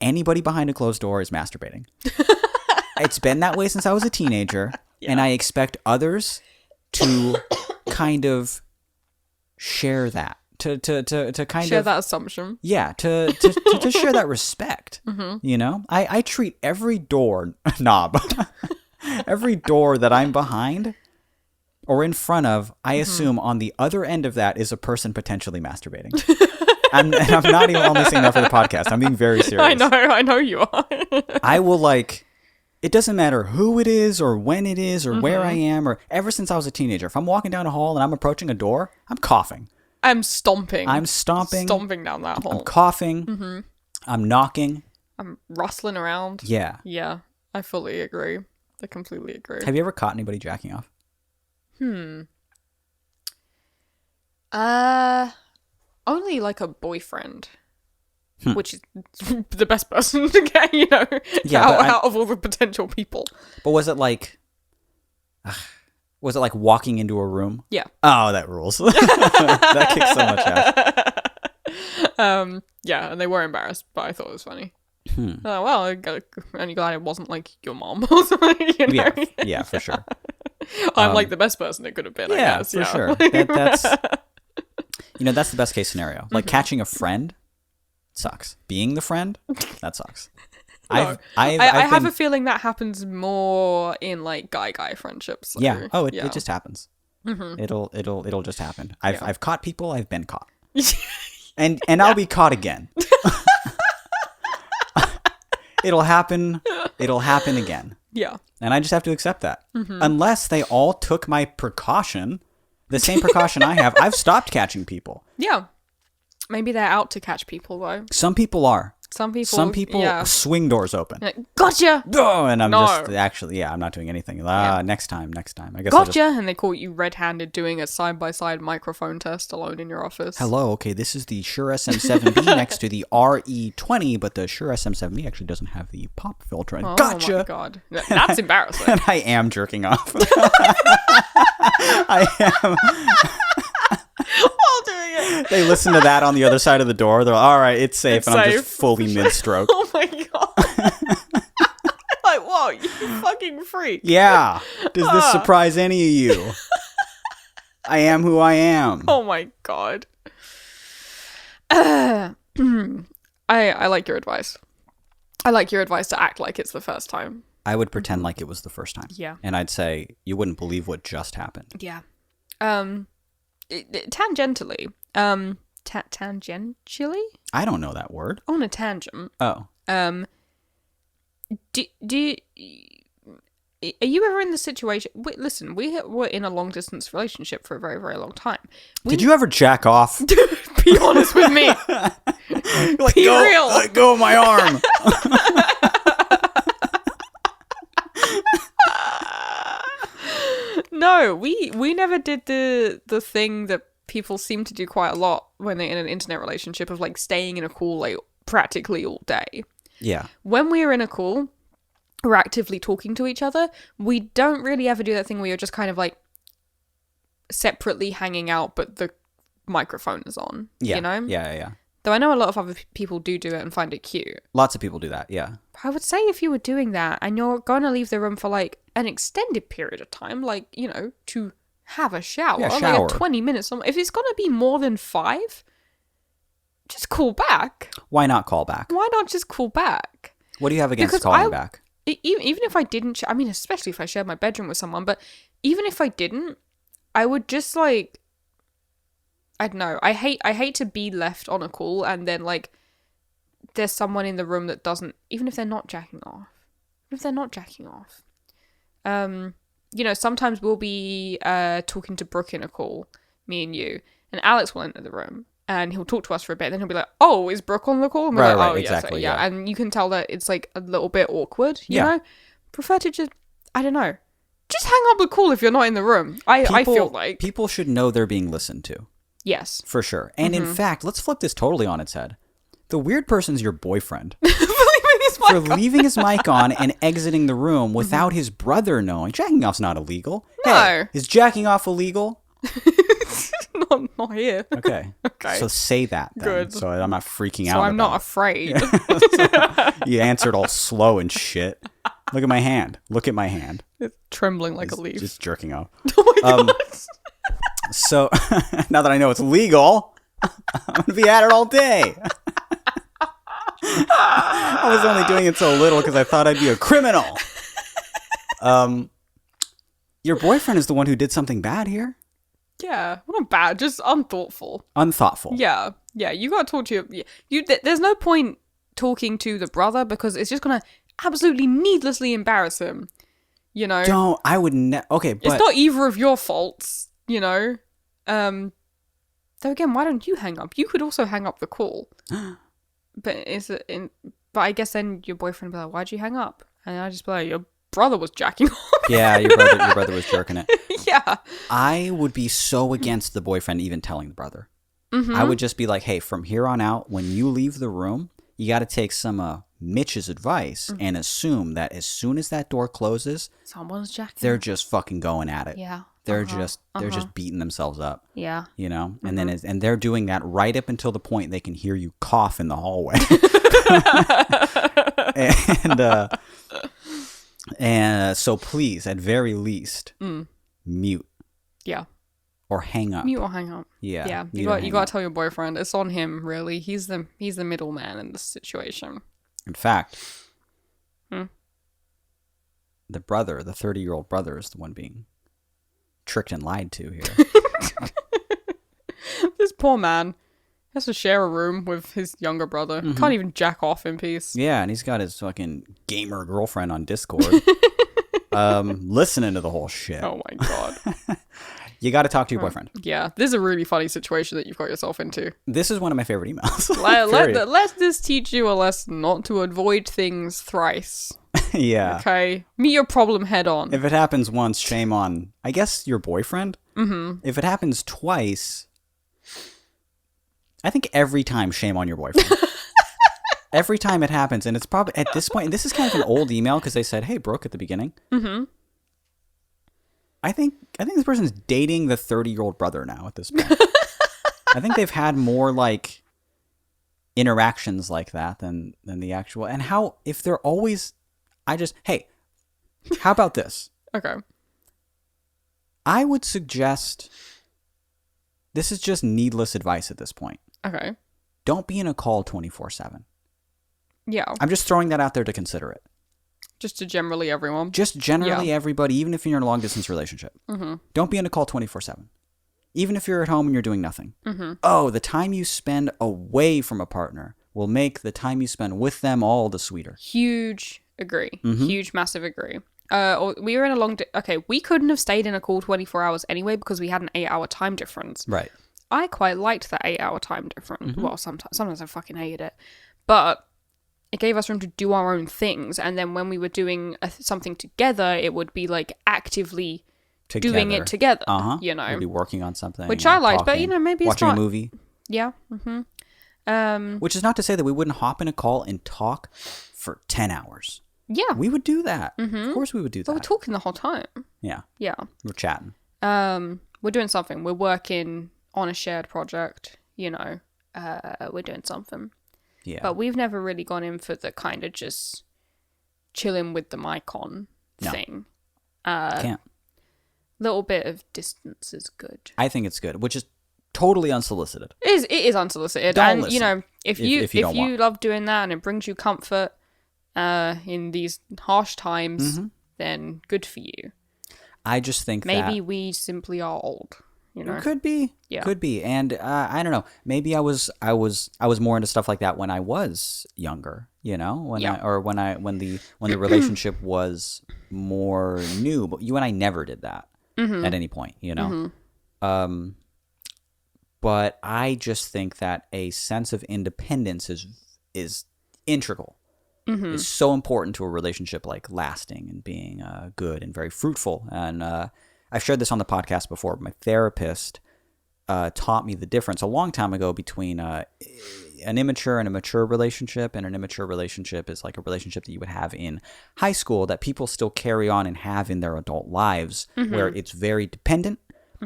Speaker 1: anybody behind a closed door is masturbating. It's been that way since I was a teenager, and I expect others to kind of share that. To kind
Speaker 2: share
Speaker 1: of
Speaker 2: that assumption.
Speaker 1: Yeah, to share that respect. You know, I treat every door knob, every door that I'm behind or in front of, I assume on the other end of that is a person potentially masturbating. And I'm not even only saying that for the podcast. I'm being very serious.
Speaker 2: I know you are.
Speaker 1: I will like. It doesn't matter who it is or when it is or where I am, or ever since I was a teenager. If I'm walking down a hall and I'm approaching a door, I'm coughing.
Speaker 2: I'm stomping.
Speaker 1: Stomping
Speaker 2: down that hall.
Speaker 1: I'm coughing. I'm knocking.
Speaker 2: I'm rustling around.
Speaker 1: Yeah.
Speaker 2: Yeah. I fully agree. I completely agree.
Speaker 1: Have you ever caught anybody jacking off?
Speaker 2: Only like a boyfriend. Which is the best person to get, you know, out of all the potential people.
Speaker 1: But was it like walking into a room?
Speaker 2: Yeah.
Speaker 1: Oh, that rules. That kicks so much ass.
Speaker 2: Yeah, and they were embarrassed, but I thought it was funny. Well, I'm only glad it wasn't like your mom or something, you know?
Speaker 1: Yeah, for sure.
Speaker 2: I'm like the best person it could have been, I guess.
Speaker 1: For sure. That's that's the best case scenario. Like catching a friend sucks. Being the friend, that sucks.
Speaker 2: No. I have a feeling that happens more in like guy friendships. So,
Speaker 1: yeah. Oh, it just happens. It'll just happen. I've caught people. I've been caught. and I'll be caught again. It'll happen again.
Speaker 2: Yeah.
Speaker 1: And I just have to accept that. Unless they all took my precaution, the same precaution I have, I've stopped catching people.
Speaker 2: Yeah. Maybe they're out to catch people, though.
Speaker 1: Some people are.
Speaker 2: Some people.
Speaker 1: Some people
Speaker 2: Yeah.
Speaker 1: swing doors open.
Speaker 2: Like, gotcha.
Speaker 1: Oh, and I'm
Speaker 2: No.
Speaker 1: just actually, I'm not doing anything. Next time. I guess.
Speaker 2: Gotcha. And they caught you red-handed doing a side-by-side microphone test alone in your office.
Speaker 1: Hello. Okay, this is the Shure SM7B next to the RE20, but the Shure SM7B actually doesn't have the pop filter. And gotcha.
Speaker 2: Oh my god, that's embarrassing.
Speaker 1: And I am jerking off. I am.
Speaker 2: While doing it.
Speaker 1: They listen to that on the other side of the door. They're like, all right, it's safe.
Speaker 2: It's
Speaker 1: and I'm
Speaker 2: safe.
Speaker 1: just fully mid-stroke.
Speaker 2: Oh my god. Like, whoa, you fucking freak.
Speaker 1: Yeah. Does this surprise any of you? I am who I am.
Speaker 2: Oh my god. I like your advice. I like your advice to act like it's the first time.
Speaker 1: I would pretend like it was the first time.
Speaker 2: Yeah.
Speaker 1: And I'd say, you wouldn't believe what just happened.
Speaker 2: Yeah. Tangentially. Tangentially?
Speaker 1: I don't know that word.
Speaker 2: On a tangent.
Speaker 1: Oh.
Speaker 2: Are you ever in the situation? Listen, we were in a long distance relationship for a very, very long time.
Speaker 1: Did you ever jack off?
Speaker 2: Be honest with me.
Speaker 1: Like,
Speaker 2: Be real.
Speaker 1: Let go of my arm.
Speaker 2: No, we never did the thing that people seem to do quite a lot when they're in an internet relationship of like staying in a call like practically all day.
Speaker 1: Yeah.
Speaker 2: When we're in a call, we're actively talking to each other. We don't really ever do that thing where you're just kind of like separately hanging out, but the microphone is on.
Speaker 1: Yeah.
Speaker 2: You know?
Speaker 1: Yeah.
Speaker 2: Though I know a lot of other people do it and find it cute.
Speaker 1: Lots of people do that, yeah.
Speaker 2: I would say if you were doing that and you're going to leave the room for like an extended period of time, like, you know, to have a shower,
Speaker 1: Yeah,
Speaker 2: like
Speaker 1: shower.
Speaker 2: a 20 minutes, if it's going to be more than 5, just call back.
Speaker 1: Why not call back?
Speaker 2: Why not just call back?
Speaker 1: What do you have against
Speaker 2: Because
Speaker 1: calling back?
Speaker 2: Even if I didn't, I mean, especially if I shared my bedroom with someone, but even if I didn't, I would just like, I don't know. I hate to be left on a call and then like there's someone in the room that doesn't, even if they're not jacking off. You know, sometimes we'll be talking to Brooke in a call, me and you, and Alex will enter the room and he'll talk to us for a bit. Then he'll be like, "Oh, is Brooke on the call?" And we're
Speaker 1: Right,
Speaker 2: like,
Speaker 1: right,
Speaker 2: "Oh,
Speaker 1: exactly,
Speaker 2: yeah."
Speaker 1: yeah.
Speaker 2: And you can tell that it's like a little bit awkward. You
Speaker 1: Yeah.
Speaker 2: know, prefer to just, I don't know, just hang up the call if you're not in the room. I feel like
Speaker 1: people should know they're being listened to.
Speaker 2: yes.
Speaker 1: For sure. And in fact, let's flip this totally on its head. The weird person's your boyfriend. For leaving his mic on and exiting the room without his brother knowing. Jacking off's not illegal.
Speaker 2: No.
Speaker 1: Hey, is jacking off illegal?
Speaker 2: not here.
Speaker 1: Okay.
Speaker 2: Okay.
Speaker 1: So say that then.
Speaker 2: Good.
Speaker 1: So I'm not freaking out.
Speaker 2: So I'm not
Speaker 1: about
Speaker 2: afraid.
Speaker 1: it. You answered all slow and shit. Look at my hand. Look at my hand.
Speaker 2: It's trembling like a
Speaker 1: It's
Speaker 2: leaf.
Speaker 1: just jerking off.
Speaker 2: Oh my god.
Speaker 1: So now that I know it's legal, I'm going to be at it all day. I was only doing it so little because I thought I'd be a criminal. Your boyfriend is the one who did something bad here?
Speaker 2: Yeah, not bad, just unthoughtful.
Speaker 1: Unthoughtful.
Speaker 2: Yeah, you gotta talk to there's no point talking to the brother because it's just gonna absolutely needlessly embarrass him. You know,
Speaker 1: Don't, I would okay, but.
Speaker 2: it's not either of your faults. You know, though again, why don't you hang up? You could also hang up the call. But but I guess then your boyfriend would be like, "Why'd you hang up?" And I just be like, "Your brother was jacking off."
Speaker 1: Yeah, your brother was jerking it.
Speaker 2: Yeah.
Speaker 1: I would be so against the boyfriend even telling the brother. I would just be like, hey, from here on out, when you leave the room, you got to take some Mitch's advice and assume that as soon as that door closes,
Speaker 2: Someone's jacking.
Speaker 1: they're just fucking going at it.
Speaker 2: Yeah.
Speaker 1: They're just beating themselves up.
Speaker 2: Yeah.
Speaker 1: You know, and then and they're doing that right up until the point they can hear you cough in the hallway. and so please, at very least, mute
Speaker 2: Yeah.
Speaker 1: or hang up.
Speaker 2: Mute or hang up.
Speaker 1: Yeah,
Speaker 2: Yeah.
Speaker 1: mute
Speaker 2: You
Speaker 1: or
Speaker 2: got
Speaker 1: hang
Speaker 2: to
Speaker 1: up.
Speaker 2: tell your boyfriend. It's on him, really. He's the middleman in this situation.
Speaker 1: In fact, the 30-year-old brother, is the one being tricked and lied to here.
Speaker 2: This poor man has to share a room with his younger brother. Can't even jack off in peace.
Speaker 1: Yeah, and he's got his fucking gamer girlfriend on Discord, listening to the whole shit.
Speaker 2: Oh my god.
Speaker 1: You got to talk to your boyfriend.
Speaker 2: Yeah, this is a really funny situation that you've got yourself into.
Speaker 1: This is one of my favorite emails.
Speaker 2: Let this teach you a lesson not to avoid things thrice.
Speaker 1: Yeah.
Speaker 2: Okay? Meet your problem head on.
Speaker 1: If it happens once, shame on, I guess, your boyfriend. Mm-hmm. If it happens twice, I think every time, shame on your boyfriend. Every time it happens, and it's probably, at this point, this is kind of an old email because they said, hey, Brooke, at the beginning. Mm-hmm. I think this person's dating the 30-year-old brother now at this point. I think they've had more, like, interactions like that than the actual, and how, if they're always, hey, how about this?
Speaker 2: Okay.
Speaker 1: I would suggest, this is just needless advice at this point.
Speaker 2: Okay.
Speaker 1: Don't be in a call 24/7.
Speaker 2: Yeah.
Speaker 1: I'm just throwing that out there to consider it.
Speaker 2: Just to generally everyone.
Speaker 1: Just generally everybody, even if you're in a long-distance relationship. Mm-hmm. Don't be in a call 24/7. Even if you're at home and you're doing nothing. Mm-hmm. Oh, the time you spend away from a partner will make the time you spend with them all the sweeter.
Speaker 2: Huge agree. Mm-hmm. Huge, massive agree. We were in a okay, we couldn't have stayed in a call 24 hours anyway because we had an 8-hour time difference.
Speaker 1: Right.
Speaker 2: I quite liked that 8-hour time difference. Mm-hmm. Well, sometimes I fucking hated it. But it gave us room to do our own things. And then when we were doing something together, it would be like actively doing it together. You know,
Speaker 1: we'd be working on something,
Speaker 2: which I liked. But you know, maybe
Speaker 1: watching
Speaker 2: it's not
Speaker 1: a movie.
Speaker 2: Yeah. Mm-hmm.
Speaker 1: Which is not to say that we wouldn't hop in a call and talk for 10 hours.
Speaker 2: Yeah,
Speaker 1: we would do that. Mm-hmm. Of course, we would do that.
Speaker 2: But we're talking the whole time.
Speaker 1: Yeah. We're chatting.
Speaker 2: We're doing something. We're working on a shared project. You know, we're doing something.
Speaker 1: Yeah.
Speaker 2: But we've never really gone in for the kind of just chilling with the mic on thing.
Speaker 1: Can't.
Speaker 2: Little bit of distance is good.
Speaker 1: I think it's good, which is totally unsolicited.
Speaker 2: It is unsolicited.
Speaker 1: Don't
Speaker 2: and
Speaker 1: listen
Speaker 2: you know, if you love doing that and it brings you comfort in these harsh times, then good for you.
Speaker 1: I just think
Speaker 2: maybe we simply are old. You know?
Speaker 1: It could be. Yeah. Could be. And I don't know. Maybe I was more into stuff like that when I was younger, you know, when the relationship was more new, but you and I never did that at any point, you know. But I just think that a sense of independence is integral. Is so important to a relationship, like lasting and being good and very fruitful. And I've shared this on the podcast before. My therapist taught me the difference a long time ago between an immature and a mature relationship. And an immature relationship is like a relationship that you would have in high school that people still carry on and have in their adult lives, where it's very dependent.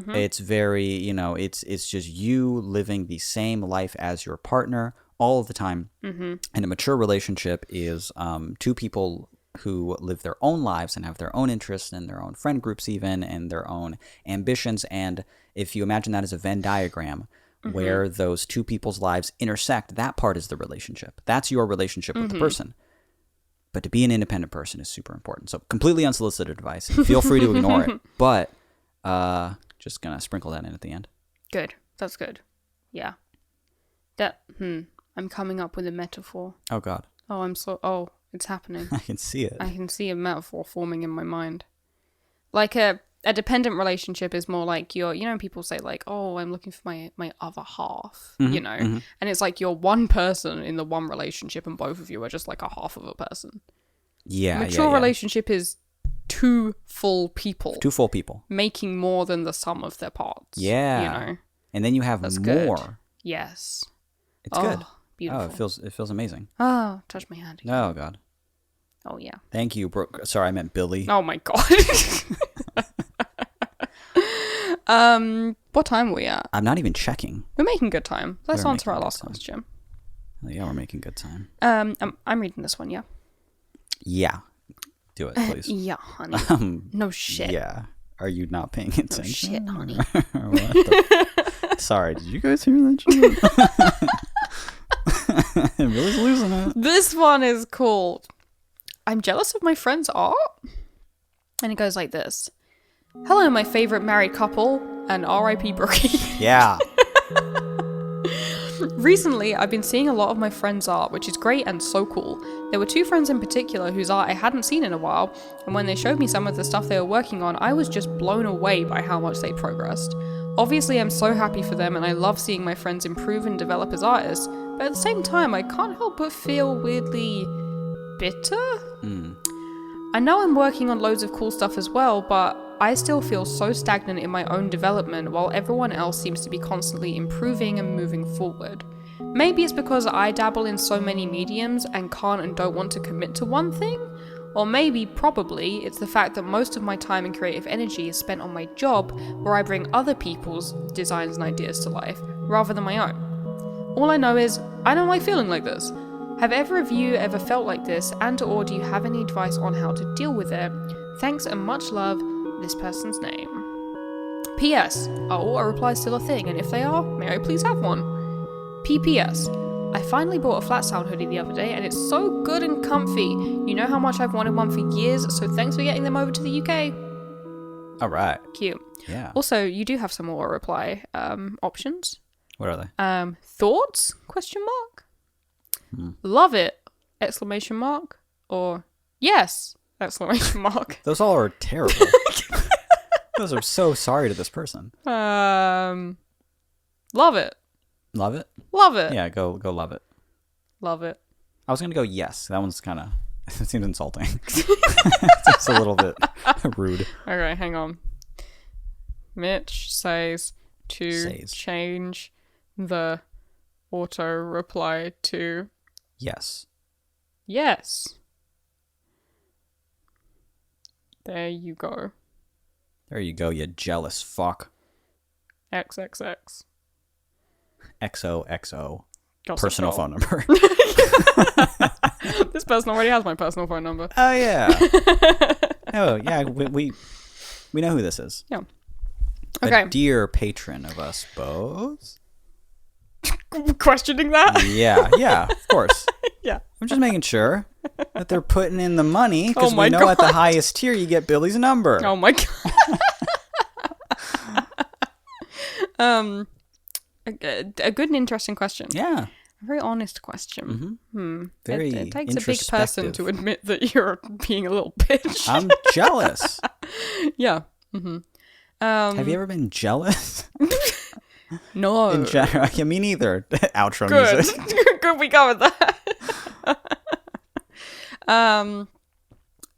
Speaker 1: It's very, you know, it's just you living the same life as your partner all of the time. And a mature relationship is two people who live their own lives and have their own interests and their own friend groups even and their own ambitions. And if you imagine that as a Venn diagram where those two people's lives intersect, that part is the relationship. That's your relationship with the person. But to be an independent person is super important. So completely unsolicited advice. Feel free to ignore it. But just going to sprinkle that in at the end.
Speaker 2: Good. That's good. Yeah. I'm coming up with a metaphor.
Speaker 1: Oh, God.
Speaker 2: It's happening.
Speaker 1: I can see it.
Speaker 2: I can see a metaphor forming in my mind. Like a dependent relationship is more like you know, when people say like, oh, I'm looking for my other half, you know, and it's like you're one person in the one relationship and both of you are just like a half of a person.
Speaker 1: Yeah.
Speaker 2: Mature relationship is two full people.
Speaker 1: Two full people.
Speaker 2: Making more than the sum of their parts.
Speaker 1: Yeah.
Speaker 2: You know?
Speaker 1: And then you have
Speaker 2: That's
Speaker 1: more.
Speaker 2: Good. Yes.
Speaker 1: It's good.
Speaker 2: Beautiful.
Speaker 1: Oh, it feels amazing.
Speaker 2: Oh, touch my hand again.
Speaker 1: Oh, God.
Speaker 2: Oh, yeah.
Speaker 1: Thank you, Brooke. Sorry, I meant Billy.
Speaker 2: Oh, my God. What time are we at?
Speaker 1: I'm not even checking.
Speaker 2: We're making good time. Let's answer our last question.
Speaker 1: Oh, yeah, we're making good time.
Speaker 2: I'm reading this one, yeah?
Speaker 1: Yeah. Do it, please.
Speaker 2: Yeah, honey. No shit.
Speaker 1: Yeah. Are you not paying attention?
Speaker 2: No shit, honey.
Speaker 1: Sorry, did you guys hear that? I'm really losing it.
Speaker 2: This one is called I'm Jealous of My Friend's Art. And it goes like this. Hello, my favorite married couple, and R.I.P. Brookie.
Speaker 1: Yeah.
Speaker 2: Recently, I've been seeing a lot of my friends' art, which is great and so cool. There were two friends in particular whose art I hadn't seen in a while, and when they showed me some of the stuff they were working on, I was just blown away by how much they progressed. Obviously, I'm so happy for them, and I love seeing my friends improve and develop as artists, but at the same time, I can't help but feel weirdly bitter? I know I'm working on loads of cool stuff as well, but I still feel so stagnant in my own development while everyone else seems to be constantly improving and moving forward. Maybe it's because I dabble in so many mediums and can't and don't want to commit to one thing, or maybe, probably, it's the fact that most of my time and creative energy is spent on my job where I bring other people's designs and ideas to life, rather than my own. All I know is, I don't like feeling like this. Have either of you ever felt like this, and or do you have any advice on how to deal with it? Thanks and much love, this person's name. P.S. Are auto replies still a thing, and if they are, may I please have one? P.P.S. I finally bought a flat sound hoodie the other day, and it's so good and comfy. You know how much I've wanted one for years, so thanks for getting them over to the UK.
Speaker 1: Alright.
Speaker 2: Cute.
Speaker 1: Yeah.
Speaker 2: Also, you do have some auto reply options.
Speaker 1: What are they?
Speaker 2: Thoughts? Question mark. Love it! Exclamation mark. Or yes! Exclamation mark.
Speaker 1: Those all are terrible. Those are so sorry to this person.
Speaker 2: Love it.
Speaker 1: Love it?
Speaker 2: Love it.
Speaker 1: Yeah, go love it.
Speaker 2: Love it.
Speaker 1: I was gonna go yes. That one's kind of it seems insulting. It's a little bit rude.
Speaker 2: Okay, hang on. Mitch says to change the auto reply to
Speaker 1: yes.
Speaker 2: Yes. There you go.
Speaker 1: There you go, you jealous fuck.
Speaker 2: XXX.
Speaker 1: XOXO.
Speaker 2: Gossip
Speaker 1: Personal
Speaker 2: Girl.
Speaker 1: phone number.
Speaker 2: This person already has my personal phone number.
Speaker 1: Oh yeah. Oh yeah. We know who this is.
Speaker 2: Yeah. Okay.
Speaker 1: A dear patron of us both.
Speaker 2: Questioning that?
Speaker 1: Yeah, of course.
Speaker 2: Yeah.
Speaker 1: I'm just making sure that they're putting in the money because
Speaker 2: Oh my
Speaker 1: we know
Speaker 2: God.
Speaker 1: at the highest tier you get Billy's number.
Speaker 2: Oh my god. A good and interesting question.
Speaker 1: Yeah.
Speaker 2: A very honest question.
Speaker 1: Very
Speaker 2: It takes a big person
Speaker 1: introspective.
Speaker 2: to admit that you're being a little bitch.
Speaker 1: I'm jealous.
Speaker 2: Yeah.
Speaker 1: Have you ever been jealous?
Speaker 2: No.
Speaker 1: In general, yeah, me neither. Outro
Speaker 2: Good.
Speaker 1: music.
Speaker 2: Good, we covered that.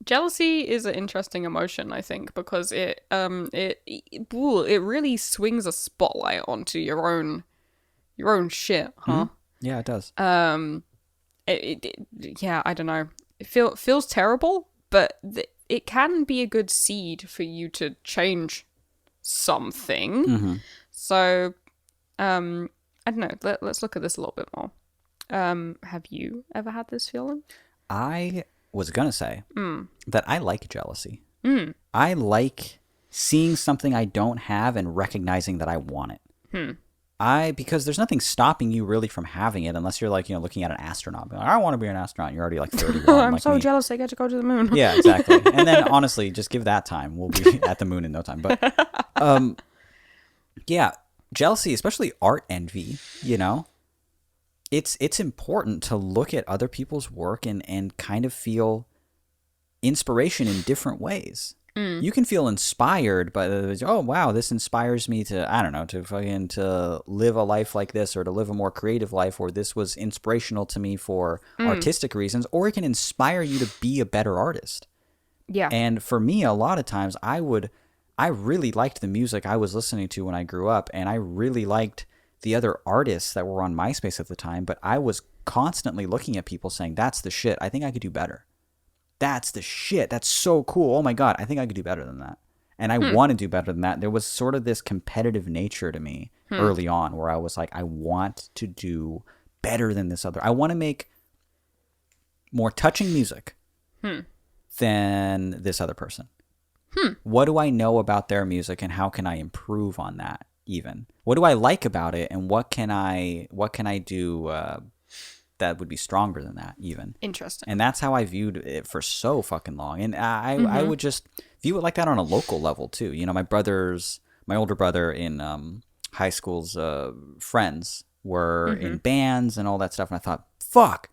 Speaker 2: Jealousy is an interesting emotion, I think, because it really swings a spotlight onto your own shit, huh?
Speaker 1: Yeah, it does.
Speaker 2: Yeah, I don't know. It feels terrible, but it can be a good seed for you to change something. So, I don't know. Let's look at this a little bit more. Have you ever had this feeling?
Speaker 1: I was gonna say that I like jealousy. I like seeing something I don't have and recognizing that I want it. Because there's nothing stopping you really from having it unless you're like, looking at an astronaut. Being like, I want to be an astronaut. You're already like 31.
Speaker 2: I'm
Speaker 1: like
Speaker 2: so
Speaker 1: me.
Speaker 2: jealous they get to go to the moon.
Speaker 1: Yeah, exactly. And then honestly, just give that time. We'll be at the moon in no time. But yeah, jealousy, especially art envy, it's important to look at other people's work and kind of feel inspiration in different ways. You can feel inspired, but oh wow, this inspires me to, I don't know, to live a life like this, or to live a more creative life, or this was inspirational to me for artistic reasons, or it can inspire you to be a better artist.
Speaker 2: Yeah.
Speaker 1: And for me, a lot of times I really liked the music I was listening to when I grew up, and I really liked the other artists that were on MySpace at the time, but I was constantly looking at people saying, that's the shit. I think I could do better. That's the shit. That's so cool. Oh my God, I think I could do better than that. And I want to do better than that. There was sort of this competitive nature to me early on where I was like, I want to do better than this other. I want to make more touching music than this other person. What do I know about their music and how can I improve on that even? What do I like about it and what can I do that would be stronger than that even?
Speaker 2: Interesting.
Speaker 1: And that's how I viewed it for so fucking long. And I would just view it like that on a local level too. My older brother in high school's friends were in bands and all that stuff. And I thought, fuck,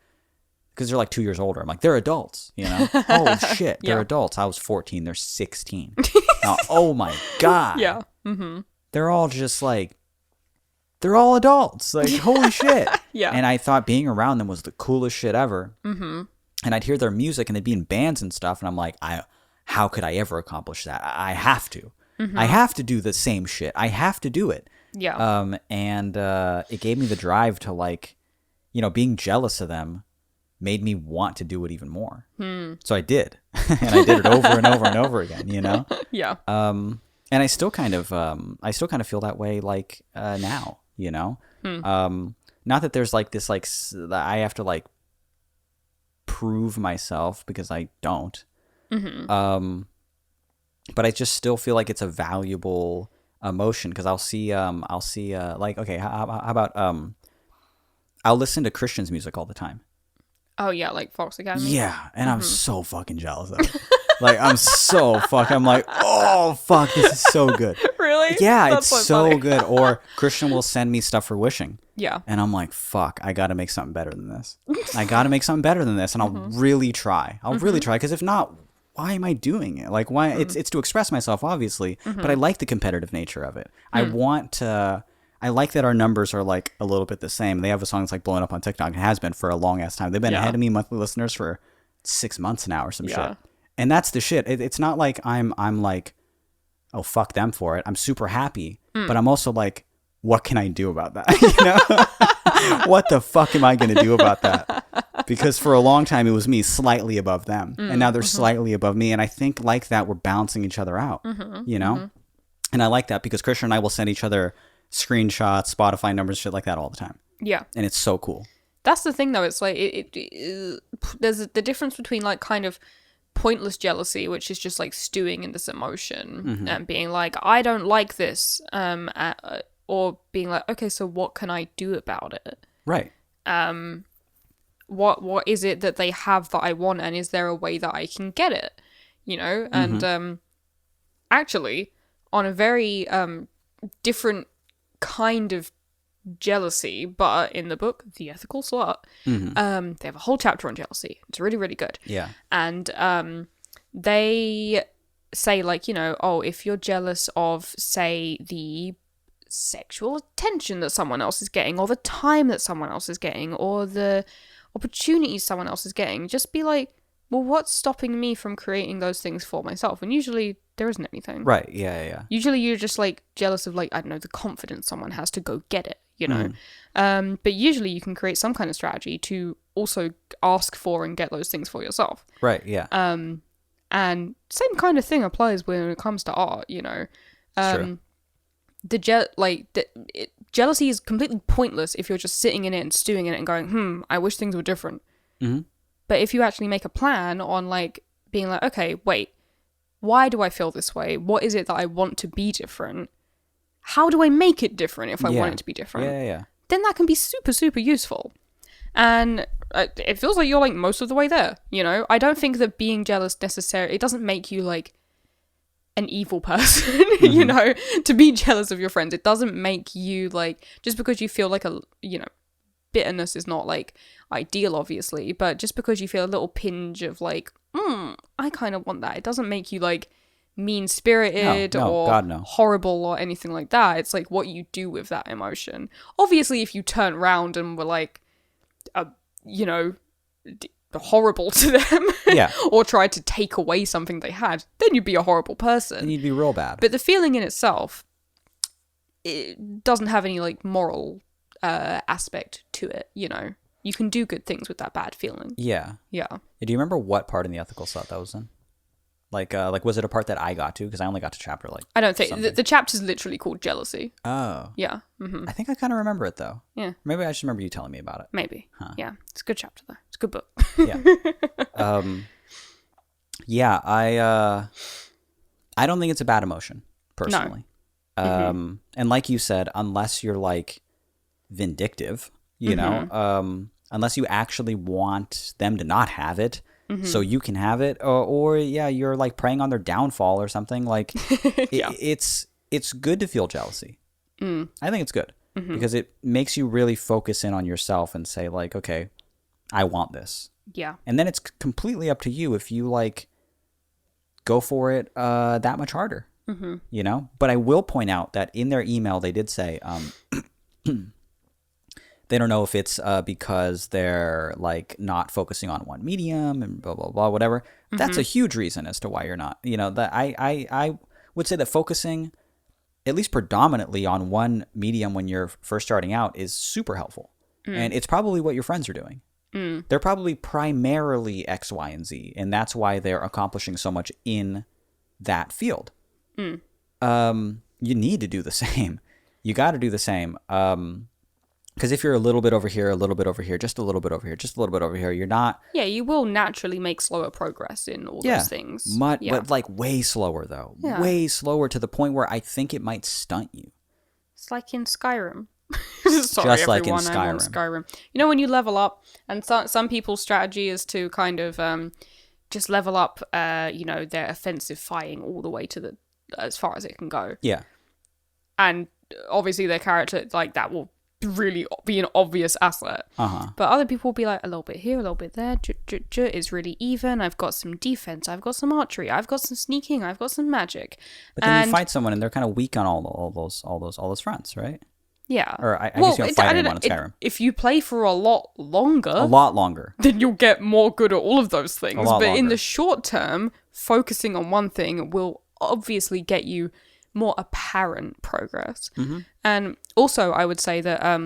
Speaker 1: because they're like 2 years older. I'm like, they're adults, you know? Holy shit, they're adults. I was 14, they're 16. Now, oh my God.
Speaker 2: Yeah.
Speaker 1: They're all just like, they're all adults. Like, holy shit.
Speaker 2: Yeah.
Speaker 1: And I thought being around them was the coolest shit ever. And I'd hear their music and they'd be in bands and stuff. And I'm like, how could I ever accomplish that? I have to. I have to do the same shit. I have to do it.
Speaker 2: Yeah.
Speaker 1: And it gave me the drive to, like, you know, being jealous of them made me want to do it even more. So I did. And I did it over and over and over again, you know?
Speaker 2: Yeah.
Speaker 1: And I still kind of feel that way, like, now, you know? Not that there's like this, like, I have to, like, prove myself, because I don't. But I just still feel like it's a valuable emotion, because I'll see like, okay, how about I'll listen to Christian's music all the time.
Speaker 2: Oh yeah, like Fox Academy.
Speaker 1: Yeah, and I'm so fucking jealous of it. Like, I'm like, oh fuck, this is so good.
Speaker 2: Really?
Speaker 1: Yeah,
Speaker 2: That's
Speaker 1: it's so
Speaker 2: funny.
Speaker 1: good. Or Christian will send me stuff for wishing.
Speaker 2: Yeah.
Speaker 1: And I'm like, fuck, I got to make something better than this. And I'll really try. Because if not, why am I doing it? Like, why? It's to express myself, obviously, but I like the competitive nature of it. I like that our numbers are, like, a little bit the same. They have a song that's, like, blowing up on TikTok. It has been for a long ass time. They've been ahead of me monthly listeners for 6 months now or some shit. And that's the shit. It's not like I'm like, oh, fuck them for it. I'm super happy, but I'm also like, what can I do about that? You know? What the fuck am I going to do about that? Because for a long time, it was me slightly above them. And now they're slightly above me. And I think, like that, we're balancing each other out, you know? And I like that, because Christian and I will send each other screenshots, Spotify numbers, shit like that all the time.
Speaker 2: Yeah.
Speaker 1: And it's so cool.
Speaker 2: That's the thing, though. It's like, there's the difference between, like, kind of pointless jealousy, which is just, like, stewing in this emotion and being like, I don't like this, or being like, okay, so what can I do about it?
Speaker 1: Right.
Speaker 2: What is it that they have that I want, and is there a way that I can get it? You know? And actually, on a very different kind of jealousy, but in the book The Ethical Slut, they have a whole chapter on jealousy. It's really, really good.
Speaker 1: Yeah.
Speaker 2: And they say, like, you know, oh, if you're jealous of, say, the sexual attention that someone else is getting, or the time that someone else is getting, or the opportunities someone else is getting, just be like, well, what's stopping me from creating those things for myself? And usually there isn't anything.
Speaker 1: Right. Yeah.
Speaker 2: Usually you're just, like, jealous of, like, I don't know, the confidence someone has to go get it, you know? But usually you can create some kind of strategy to also ask for and get those things for yourself.
Speaker 1: Right. Yeah.
Speaker 2: And same kind of thing applies when it comes to art, you know?
Speaker 1: Sure.
Speaker 2: Jealousy is completely pointless if you're just sitting in it and stewing in it and going, I wish things were different. But if you actually make a plan on, like, being like, okay, wait, why do I feel this way? What is it that I want to be different? How do I make it different if I want it to be different?
Speaker 1: Yeah.
Speaker 2: Then that can be super, super useful. And it feels like you're, like, most of the way there, you know? I don't think that being jealous necessarily, it doesn't make you, like, an evil person, you know, to be jealous of your friends. It doesn't make you, like, just because you feel like bitterness is not, like, ideal, obviously, but just because you feel a little pinch of, like, I kind of want that, it doesn't make you, like, mean-spirited or
Speaker 1: God, no.
Speaker 2: horrible or anything like that. It's, like, what you do with that emotion. Obviously, if you turn around and were, like, horrible to them, or tried to take away something they had, then you'd be a horrible person.
Speaker 1: And you'd be real bad.
Speaker 2: But the feeling in itself, it doesn't have any, like, moral aspect to it, you know? You can do good things with that bad feeling.
Speaker 1: Yeah.
Speaker 2: Yeah.
Speaker 1: Do you remember what part in The Ethical Slut that was in? Like, was it a part that I got to? Because I only got to chapter, like,
Speaker 2: I don't think... The chapter's literally called Jealousy.
Speaker 1: Oh.
Speaker 2: Yeah.
Speaker 1: I think I kind of remember it, though.
Speaker 2: Yeah.
Speaker 1: Maybe I just remember you telling me about it.
Speaker 2: Maybe.
Speaker 1: Huh.
Speaker 2: Yeah. It's a good chapter, though. It's a good book.
Speaker 1: Yeah. Yeah, I don't think it's a bad emotion, personally. No. And like you said, unless you're, like, vindictive, you know, unless you actually want them to not have it, so you can have it, or you're, like, preying on their downfall or something. Like, it's good to feel jealousy. I think it's good. because it makes you really focus in on yourself and say like, okay, I want this.
Speaker 2: Yeah.
Speaker 1: And then it's completely up to you if you like go for it that much harder, you know? But I will point out that in their email, they did say they don't know if it's because they're like not focusing on one medium and blah, blah, blah, whatever. That's a huge reason as to why you're not, you know, that I would say that focusing at least predominantly on one medium when you're first starting out is super helpful. And it's probably what your friends are doing. They're probably primarily X, Y, and Z, and that's why they're accomplishing so much in that field. You need to do the same. You got to do the same. Because if you're a little bit over here, a little bit over here, just a little bit over here, just a little bit over here, you're not...
Speaker 2: Yeah, you will naturally make slower progress in all those things.
Speaker 1: But like way slower, though.
Speaker 2: Yeah.
Speaker 1: Way slower to the point where I think it might stunt you.
Speaker 2: It's like in Skyrim. Sorry,
Speaker 1: Just like in
Speaker 2: everyone, I'm on
Speaker 1: Skyrim.
Speaker 2: Skyrim. You know, when you level up, and some people's strategy is to kind of just level up, you know, their offensive fighting all the way to as far as it can go.
Speaker 1: Yeah.
Speaker 2: And obviously their character, like, that will really be an obvious asset. But other people will be like, a little bit here, a little bit there. It's really even. I've got some defense. I've got some archery. I've got some sneaking. I've got some magic.
Speaker 1: But then you fight someone and they're kind of weak on all those fronts, right?
Speaker 2: Yeah.
Speaker 1: Or I guess you don't fight anyone in Skyrim.
Speaker 2: If you play for a lot longer, then you'll get more good at all of those things. But in the short term, focusing on one thing will obviously get you more apparent progress. And also, I would say that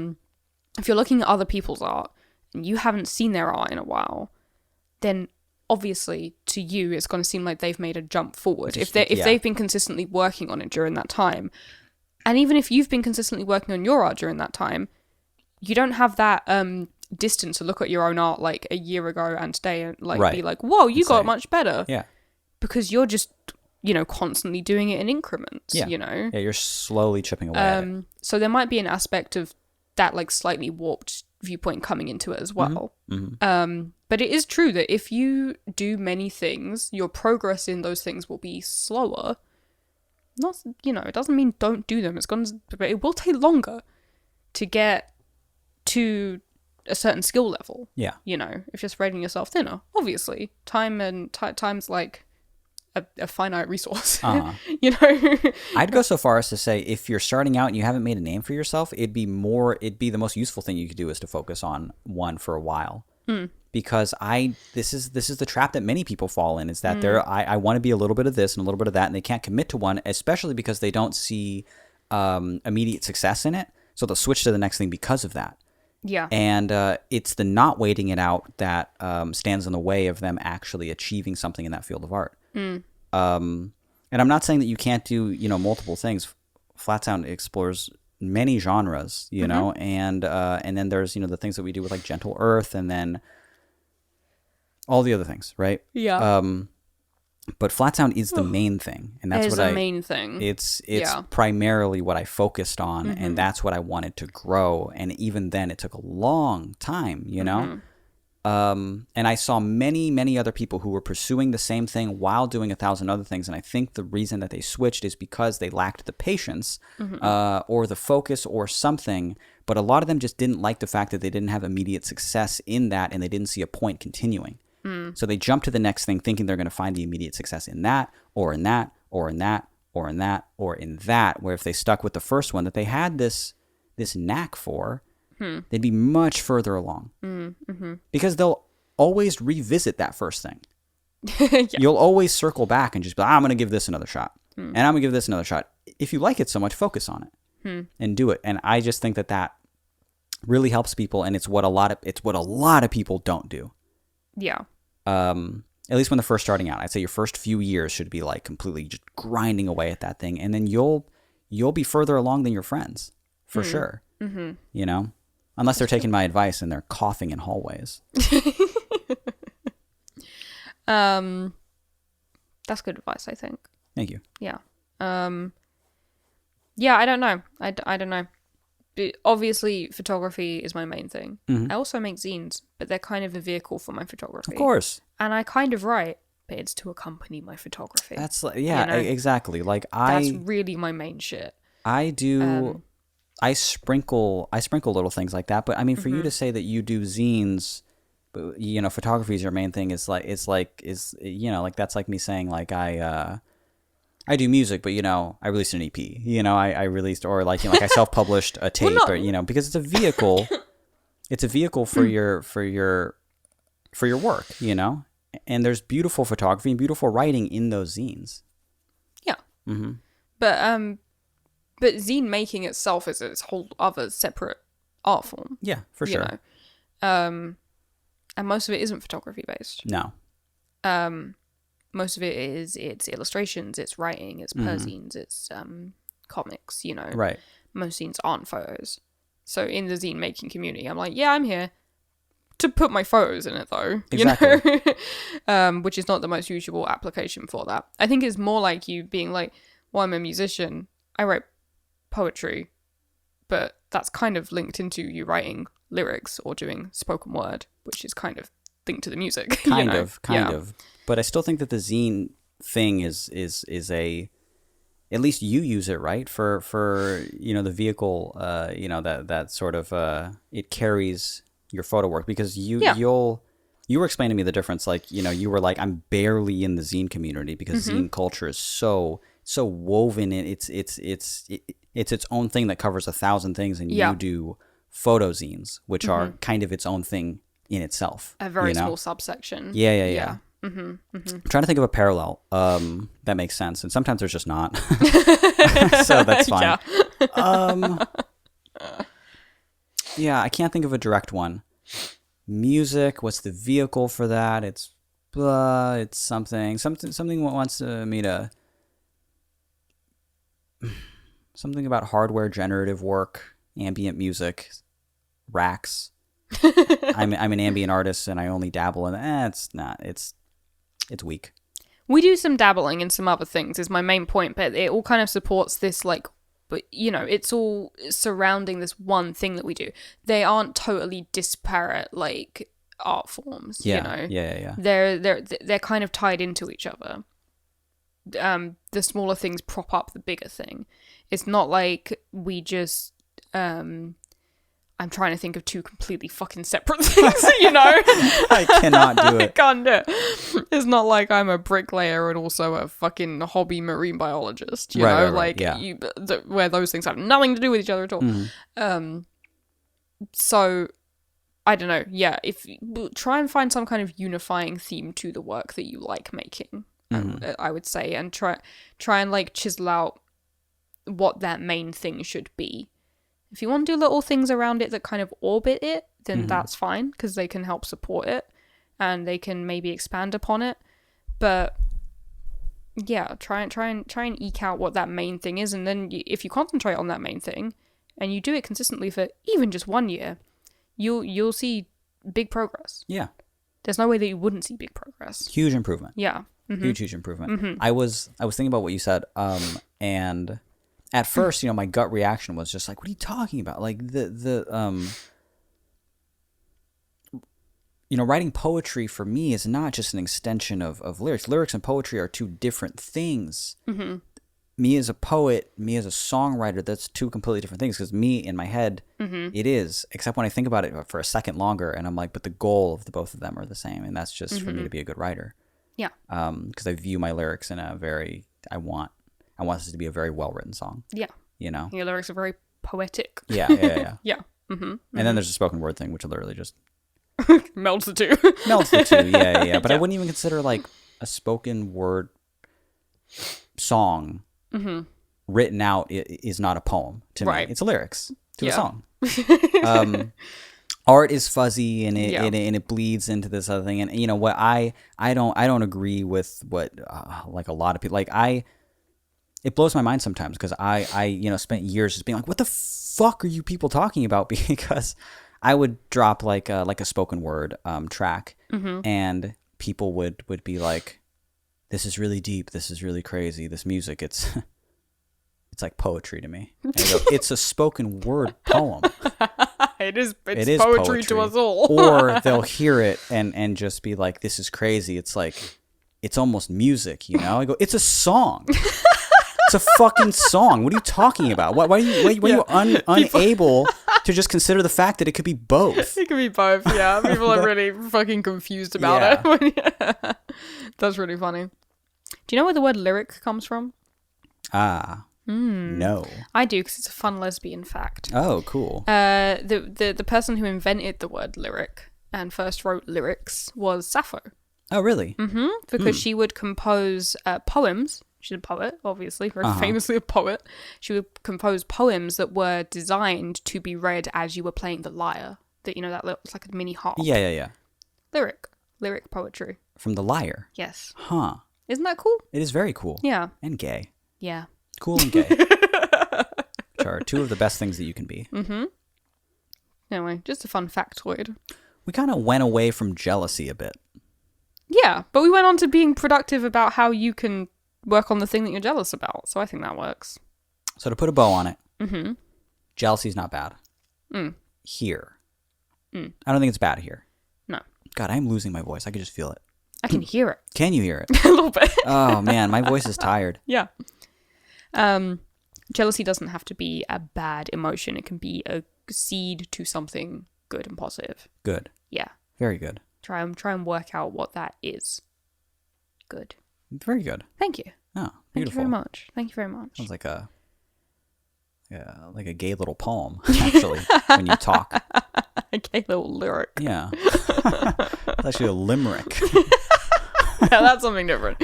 Speaker 2: if you're looking at other people's art and you haven't seen their art in a while, then obviously to you it's going to seem like they've made a jump forward. If they've been consistently working on it during that time. And even if you've been consistently working on your art during that time, you don't have that distance to look at your own art like a year ago and today and like be like, whoa, you got much better.
Speaker 1: Yeah.
Speaker 2: Because you're just, you know, constantly doing it in increments, you know?
Speaker 1: Yeah, you're slowly chipping away at it.
Speaker 2: So there might be an aspect of that like slightly warped viewpoint coming into it as well. But it is true that if you do many things, your progress in those things will be slower. Not, you know, it doesn't mean don't do them. But it will take longer to get to a certain skill level.
Speaker 1: Yeah.
Speaker 2: You know, if you're spreading yourself thinner, obviously, time's like a finite resource. You know,
Speaker 1: I'd go so far as to say if you're starting out and you haven't made a name for yourself, it'd be the most useful thing you could do is to focus on one for a while. Because this is the trap that many people fall in, is that I want to be a little bit of this and a little bit of that, and they can't commit to one, especially because they don't see immediate success in it. So they'll switch to the next thing because of that.
Speaker 2: Yeah.
Speaker 1: And it's the not waiting it out that stands in the way of them actually achieving something in that field of art. And I'm not saying that you can't do, you know, multiple things. Flat Sound explores many genres, you know, and then there's, you know, the things that we do with like Gentle Earth, and then all the other things, right?
Speaker 2: Yeah.
Speaker 1: But Flat Sound is the main thing, and that's
Speaker 2: main thing.
Speaker 1: It's primarily what I focused on, and that's what I wanted to grow. And even then, it took a long time, you know. And I saw many other people who were pursuing the same thing while doing 1,000 other things. And I think the reason that they switched is because they lacked the patience, or the focus, or something. But a lot of them just didn't like the fact that they didn't have immediate success in that, and they didn't see a point continuing. So they jumped to the next thing thinking they're going to find the immediate success in that, or in that, or in that, or in that, or in that, where if they stuck with the first one that they had this knack for, they'd be much further along. Because they'll always revisit that first thing. You'll always circle back and just be like, I'm going to give this another shot. And I'm going to give this another shot. If you like it so much, focus on it and do it. And I just think that really helps people, and it's what a lot of people don't do.
Speaker 2: Yeah.
Speaker 1: At least when they're first starting out. I'd say your first few years should be like completely just grinding away at that thing, and then you'll be further along than your friends, for sure. You know? Unless they're taking my advice and they're coughing in hallways.
Speaker 2: That's good advice, I think.
Speaker 1: Thank you.
Speaker 2: Yeah. Yeah, I don't know. I don't know. But obviously, photography is my main thing. I also make zines, but they're kind of a vehicle for my photography.
Speaker 1: Of course.
Speaker 2: And I kind of write, but it's to accompany my photography.
Speaker 1: That's, yeah, you know? Exactly. Like
Speaker 2: that's really my main shit.
Speaker 1: I do I sprinkle little things like that. But I mean, for you to say that you do zines, but photography is your main thing, is like like that's like me saying like I do music, but I released an EP. I released, or like I self-published a tape, or because it's a vehicle. It's a vehicle for your work, and there's beautiful photography and beautiful writing in those zines.
Speaker 2: Yeah. Mm-hmm. But zine making itself is its whole other separate art form.
Speaker 1: Yeah, for sure.
Speaker 2: And most of it isn't photography based.
Speaker 1: No.
Speaker 2: Most of it is it's illustrations, it's writing, it's zines, it's comics.
Speaker 1: Right.
Speaker 2: Most zines aren't photos. So in the zine making community, I'm like, yeah, I'm here to put my photos in it, though.
Speaker 1: Exactly.
Speaker 2: Which is not the most usual application for that. I think it's more like you being like, well, I'm a musician, I write poetry, but that's kind of linked into you writing lyrics or doing spoken word, which is kind of linked to the music. Kind of.
Speaker 1: But I still think that the zine thing is a, at least you use it, right, for the vehicle, that sort of it carries your photo work, because you were explaining to me the difference, like you were like, I'm barely in the zine community because zine culture is so woven in, it's its own thing that covers 1,000 things, and you do photo zines, which are kind of its own thing in itself,
Speaker 2: a very small subsection.
Speaker 1: Yeah. I'm trying to think of a parallel that makes sense, and sometimes there's just not. So that's fine. Yeah, I can't think of a direct one. Music, what's the vehicle for that? It's something what wants me to, something about hardware generative work, ambient music, racks. I'm an ambient artist and I only dabble in it's weak.
Speaker 2: We do some dabbling in some other things is my main point, but it all kind of supports this, like, but it's all surrounding this one thing that we do. They aren't totally disparate like art forms.
Speaker 1: Yeah.
Speaker 2: They're kind of tied into each other. The smaller things prop up the bigger thing. It's not like we just I'm trying to think of two completely fucking separate things,
Speaker 1: I cannot do it.
Speaker 2: I can't do it. It's not like I'm a bricklayer and also a fucking hobby marine biologist, right. Where those things have nothing to do with each other at all. So, I don't know. Yeah, if try and find some kind of unifying theme to the work that you like making, I would say, and try and like chisel out what that main thing should be. If you want to do little things around it that kind of orbit it, then that's fine, because they can help support it and they can maybe expand upon it. But yeah, try and eke out what that main thing is, and then if you concentrate on that main thing and you do it consistently for even just 1 year, you'll see big progress.
Speaker 1: Yeah.
Speaker 2: There's no way that you wouldn't see big progress.
Speaker 1: Huge improvement.
Speaker 2: Yeah.
Speaker 1: Huge improvement. I was thinking about what you said, and at first, my gut reaction was just like, what are you talking about? Like writing poetry for me is not just an extension of lyrics. Lyrics and poetry are two different things. Me as a poet, me as a songwriter, that's two completely different things, because me in my head, it is, except when I think about it for a second longer and I'm like, but the goal of the both of them are the same. And that's just for me to be a good writer.
Speaker 2: Yeah.
Speaker 1: Because I view my lyrics in a very, I want this to be a very well-written song.
Speaker 2: Yeah. Your lyrics are very poetic.
Speaker 1: Yeah.
Speaker 2: Yeah.
Speaker 1: And then there's a spoken word thing, which literally just
Speaker 2: melts the two.
Speaker 1: Yeah. But I wouldn't even consider like a spoken word song written out is not a poem to me. It's lyrics to a song. Art is fuzzy and it bleeds into this other thing. And what I don't agree with what like a lot of people, like it blows my mind sometimes, because I spent years just being like, what the fuck are you people talking about? Because I would drop like a spoken word track, and people would be like, this is really deep, this is really crazy, this music, it's like poetry to me. And I go, it's a spoken word poem.
Speaker 2: It is poetry to us all.
Speaker 1: Or they'll hear it and just be like, this is crazy. It's like, it's almost music, I go, it's a song. It's a fucking song. What are you talking about? Why are you unable to just consider the fact that it could be both?
Speaker 2: It could be both, yeah. People are really fucking confused about it. That's really funny. Do you know where the word lyric comes from?
Speaker 1: No.
Speaker 2: I do, because it's a fun lesbian fact.
Speaker 1: Oh, cool.
Speaker 2: The person who invented the word lyric and first wrote lyrics was Sappho.
Speaker 1: Oh, really?
Speaker 2: Mm-hmm. Because she would compose poems. She's a poet, obviously, very famously a poet. She would compose poems that were designed to be read as you were playing the lyre. That, you know, that looks like a mini harp.
Speaker 1: Yeah.
Speaker 2: Lyric poetry.
Speaker 1: From The Lyre.
Speaker 2: Yes.
Speaker 1: Huh.
Speaker 2: Isn't that cool?
Speaker 1: It is very cool.
Speaker 2: Yeah.
Speaker 1: And gay.
Speaker 2: Yeah.
Speaker 1: Cool and gay. Which are two of the best things that you can be.
Speaker 2: Mm-hmm. Anyway, just a fun factoid.
Speaker 1: We kind of went away from jealousy a bit.
Speaker 2: Yeah, but we went on to being productive about how you can work on the thing that you're jealous about. So I think that works.
Speaker 1: So to put a bow on it, jealousy's not bad. Here. I don't think it's bad here.
Speaker 2: No.
Speaker 1: God, I'm losing my voice. I could just feel it.
Speaker 2: I can hear it.
Speaker 1: Can you hear it?
Speaker 2: A little bit.
Speaker 1: Oh, man, my voice is tired.
Speaker 2: Yeah. Jealousy doesn't have to be a bad emotion. It can be a seed to something good and positive.
Speaker 1: Good.
Speaker 2: Yeah.
Speaker 1: Very good.
Speaker 2: Try and work out what that is. Good.
Speaker 1: Very good.
Speaker 2: Thank you.
Speaker 1: Oh, beautiful.
Speaker 2: Thank you very much. Thank you very much.
Speaker 1: Sounds like a gay little poem, actually, when you talk.
Speaker 2: A gay little lyric.
Speaker 1: Yeah. It's actually a limerick.
Speaker 2: Yeah, that's something different.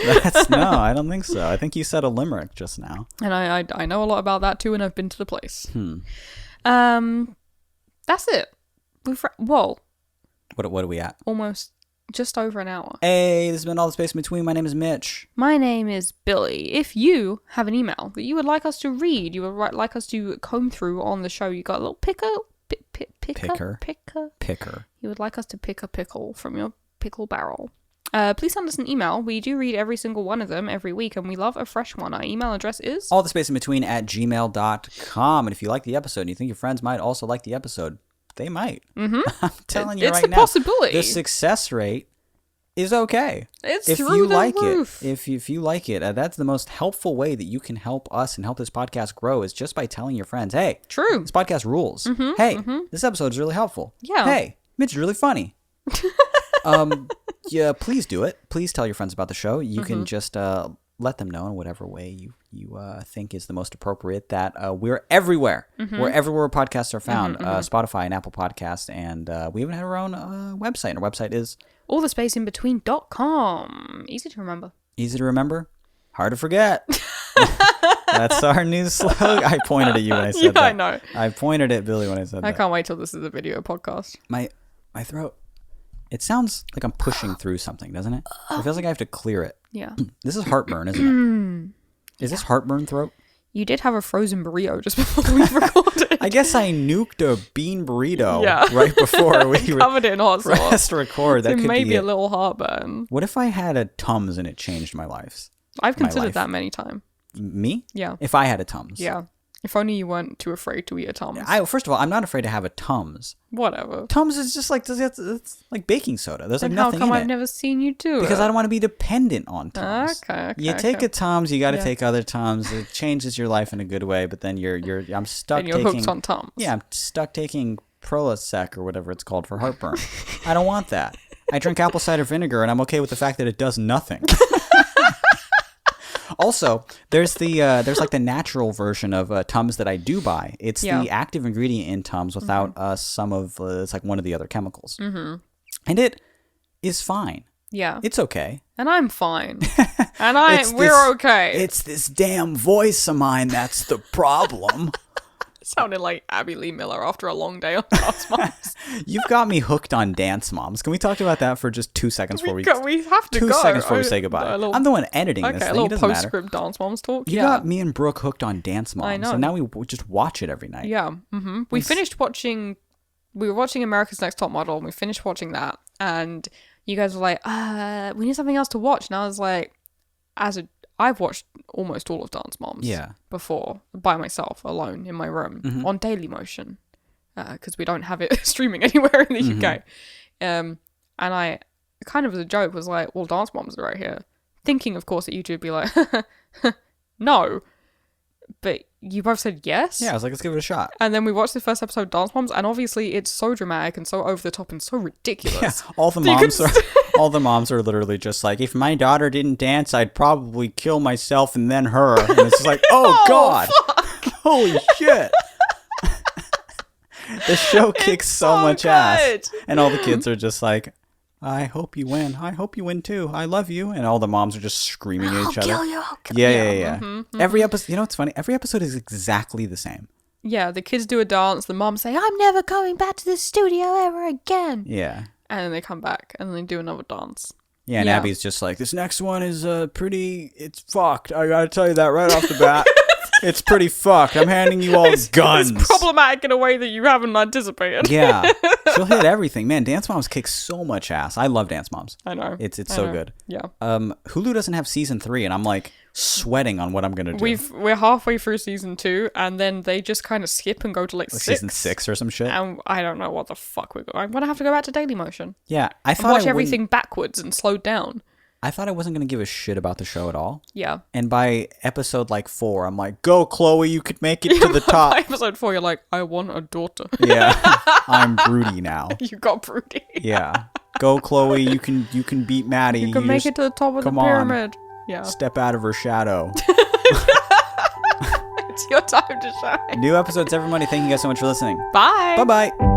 Speaker 1: No, I don't think so. I think you said a limerick just now.
Speaker 2: And I know a lot about that too, and I've been to the place. That's it. Whoa.
Speaker 1: What are we at?
Speaker 2: Almost just over an hour.
Speaker 1: Hey, this has been All the Space in Between. My name is Mitch.
Speaker 2: My name is Billy. If you have an email that you would like us to read, you would like us to comb through on the show, you got a little picker. You would like us to pick a pickle from your pickle barrel. Please send us an email. We do read every single one of them every week, and we love a fresh one. Our email address is
Speaker 1: allthespaceinbetween@gmail.com. And if you like the episode and you think your friends might also like the episode, they might. I'm telling you right now.
Speaker 2: It's a possibility.
Speaker 1: The success rate is okay.
Speaker 2: It's
Speaker 1: if
Speaker 2: through
Speaker 1: you
Speaker 2: the
Speaker 1: like
Speaker 2: roof.
Speaker 1: it, if you like it, that's the most helpful way that you can help us and help this podcast grow is just by telling your friends, hey,
Speaker 2: true,
Speaker 1: this podcast rules. Hey, this episode is really helpful.
Speaker 2: Yeah.
Speaker 1: Hey, Mitch is really funny. Yeah, please do it. Please tell your friends about the show. You can just let them know in whatever way you think is the most appropriate that we're everywhere. We're everywhere podcasts are found. Spotify and Apple Podcasts. And we even have our own website. And our website is
Speaker 2: allthespaceinbetween.com. Easy to remember.
Speaker 1: Easy to remember. Hard to forget. That's our new slogan. I pointed at you when I said that.
Speaker 2: I know.
Speaker 1: I pointed at Billy when I said that.
Speaker 2: I can't wait till this is a video podcast.
Speaker 1: My throat. It sounds like I'm pushing through something, doesn't it? It feels like I have to clear it.
Speaker 2: Yeah.
Speaker 1: This is heartburn, isn't it? Is this heartburn throat?
Speaker 2: You did have a frozen burrito just before we recorded.
Speaker 1: I guess I nuked a bean burrito right before we
Speaker 2: covered it in hot sauce.
Speaker 1: pressed record. That
Speaker 2: so
Speaker 1: could
Speaker 2: maybe
Speaker 1: be
Speaker 2: a little heartburn.
Speaker 1: What if I had a Tums and it changed my life?
Speaker 2: I've considered that many times.
Speaker 1: Me?
Speaker 2: Yeah.
Speaker 1: If I had a Tums.
Speaker 2: Yeah. If only you weren't too afraid to eat a Tums.
Speaker 1: First of all, I'm not afraid to have a Tums.
Speaker 2: Whatever.
Speaker 1: Tums is just like it's like baking soda. There's
Speaker 2: then
Speaker 1: like nothing
Speaker 2: how come
Speaker 1: in
Speaker 2: I've
Speaker 1: it.
Speaker 2: never seen you do
Speaker 1: Because
Speaker 2: it?
Speaker 1: I don't want to be dependent on Tums.
Speaker 2: Okay.
Speaker 1: You take a Tums, you got to take other Tums. It changes your life in a good way, but then I'm stuck
Speaker 2: and you're
Speaker 1: taking...
Speaker 2: hooked on Tums.
Speaker 1: Yeah, I'm stuck taking Prilosec or whatever it's called for heartburn. I don't want that. I drink apple cider vinegar, and I'm okay with the fact that it does nothing. Also, there's like the natural version of Tums that I do buy. It's the active ingredient in Tums without some of it's like one of the other chemicals, and it is fine.
Speaker 2: Yeah,
Speaker 1: it's okay,
Speaker 2: and I'm fine, and we're okay.
Speaker 1: It's this damn voice of mine that's the problem.
Speaker 2: Sounded like Abby Lee Miller after a long day on Dance Moms.
Speaker 1: You've got me hooked on Dance Moms. Can we talk about that for just 2 seconds before we
Speaker 2: have to
Speaker 1: 2
Speaker 2: go.
Speaker 1: seconds before we say goodbye? I'm the one editing this thing.
Speaker 2: Okay, a
Speaker 1: It
Speaker 2: little
Speaker 1: doesn't matter.
Speaker 2: postscript Dance Moms talk.
Speaker 1: You got me and Brooke hooked on Dance Moms.
Speaker 2: I know.
Speaker 1: So now we just watch it every night.
Speaker 2: Yeah. Mm-hmm. We finished watching... We were watching America's Next Top Model, and we finished watching that. And you guys were like, we need something else to watch. And I was like, I've watched almost all of Dance Moms before, by myself, alone, in my room, on Dailymotion, because we don't have it streaming anywhere in the UK. And I, kind of as a joke, was like, well, Dance Moms are right here. Thinking, of course, that you two would be like, no. but you both said yes.
Speaker 1: Yeah, I was like, let's give it a shot.
Speaker 2: And then we watched the first episode, Dance Moms, and obviously it's so dramatic and so over the top and so ridiculous.
Speaker 1: Yeah, all the moms are literally just like, if my daughter didn't dance, I'd probably kill myself and then her. And it's just like, oh God, holy shit. The show kicks so much ass, and all the kids are just like, I hope you win. I hope you win too. I love you. And all the moms are just screaming at each other.
Speaker 2: I'll kill you.
Speaker 1: Yeah. Every episode, you know what's funny? Every episode is exactly the same.
Speaker 2: Yeah, the kids do a dance. The moms say, I'm never going back to the studio ever again.
Speaker 1: Yeah.
Speaker 2: And then they come back and they do another dance.
Speaker 1: Yeah, and Abby's just like, this next one is it's fucked. I gotta tell you that right off the bat. It's pretty fucked. I'm handing you all guns.
Speaker 2: It's problematic in a way that you haven't anticipated.
Speaker 1: Yeah. She'll hit everything. Man, Dance Moms kicks so much ass. I love Dance Moms.
Speaker 2: I know.
Speaker 1: It's so good.
Speaker 2: Yeah.
Speaker 1: Hulu doesn't have season 3, and I'm like sweating on what I'm gonna do.
Speaker 2: We're halfway through season 2, and then they just kind of skip and go to like 6.
Speaker 1: Season 6 or some shit.
Speaker 2: And I don't know what the fuck we're going. I'm gonna have to go back to Dailymotion.
Speaker 1: Yeah, I thought
Speaker 2: watch everything backwards and slow down.
Speaker 1: I thought I wasn't gonna give a shit about the show at all.
Speaker 2: Yeah.
Speaker 1: And by episode like 4, I'm like, go Chloe, you could make it to the top.
Speaker 2: By episode 4, you're like, I want a daughter.
Speaker 1: Yeah. I'm broody now.
Speaker 2: You got broody.
Speaker 1: Yeah. Go Chloe, you can beat Maddie.
Speaker 2: You can make it to the top of the pyramid. Yeah.
Speaker 1: Step out of her shadow.
Speaker 2: It's your time to shine.
Speaker 1: New episodes every Monday. Thank you guys so much for listening.
Speaker 2: Bye.
Speaker 1: Bye-bye.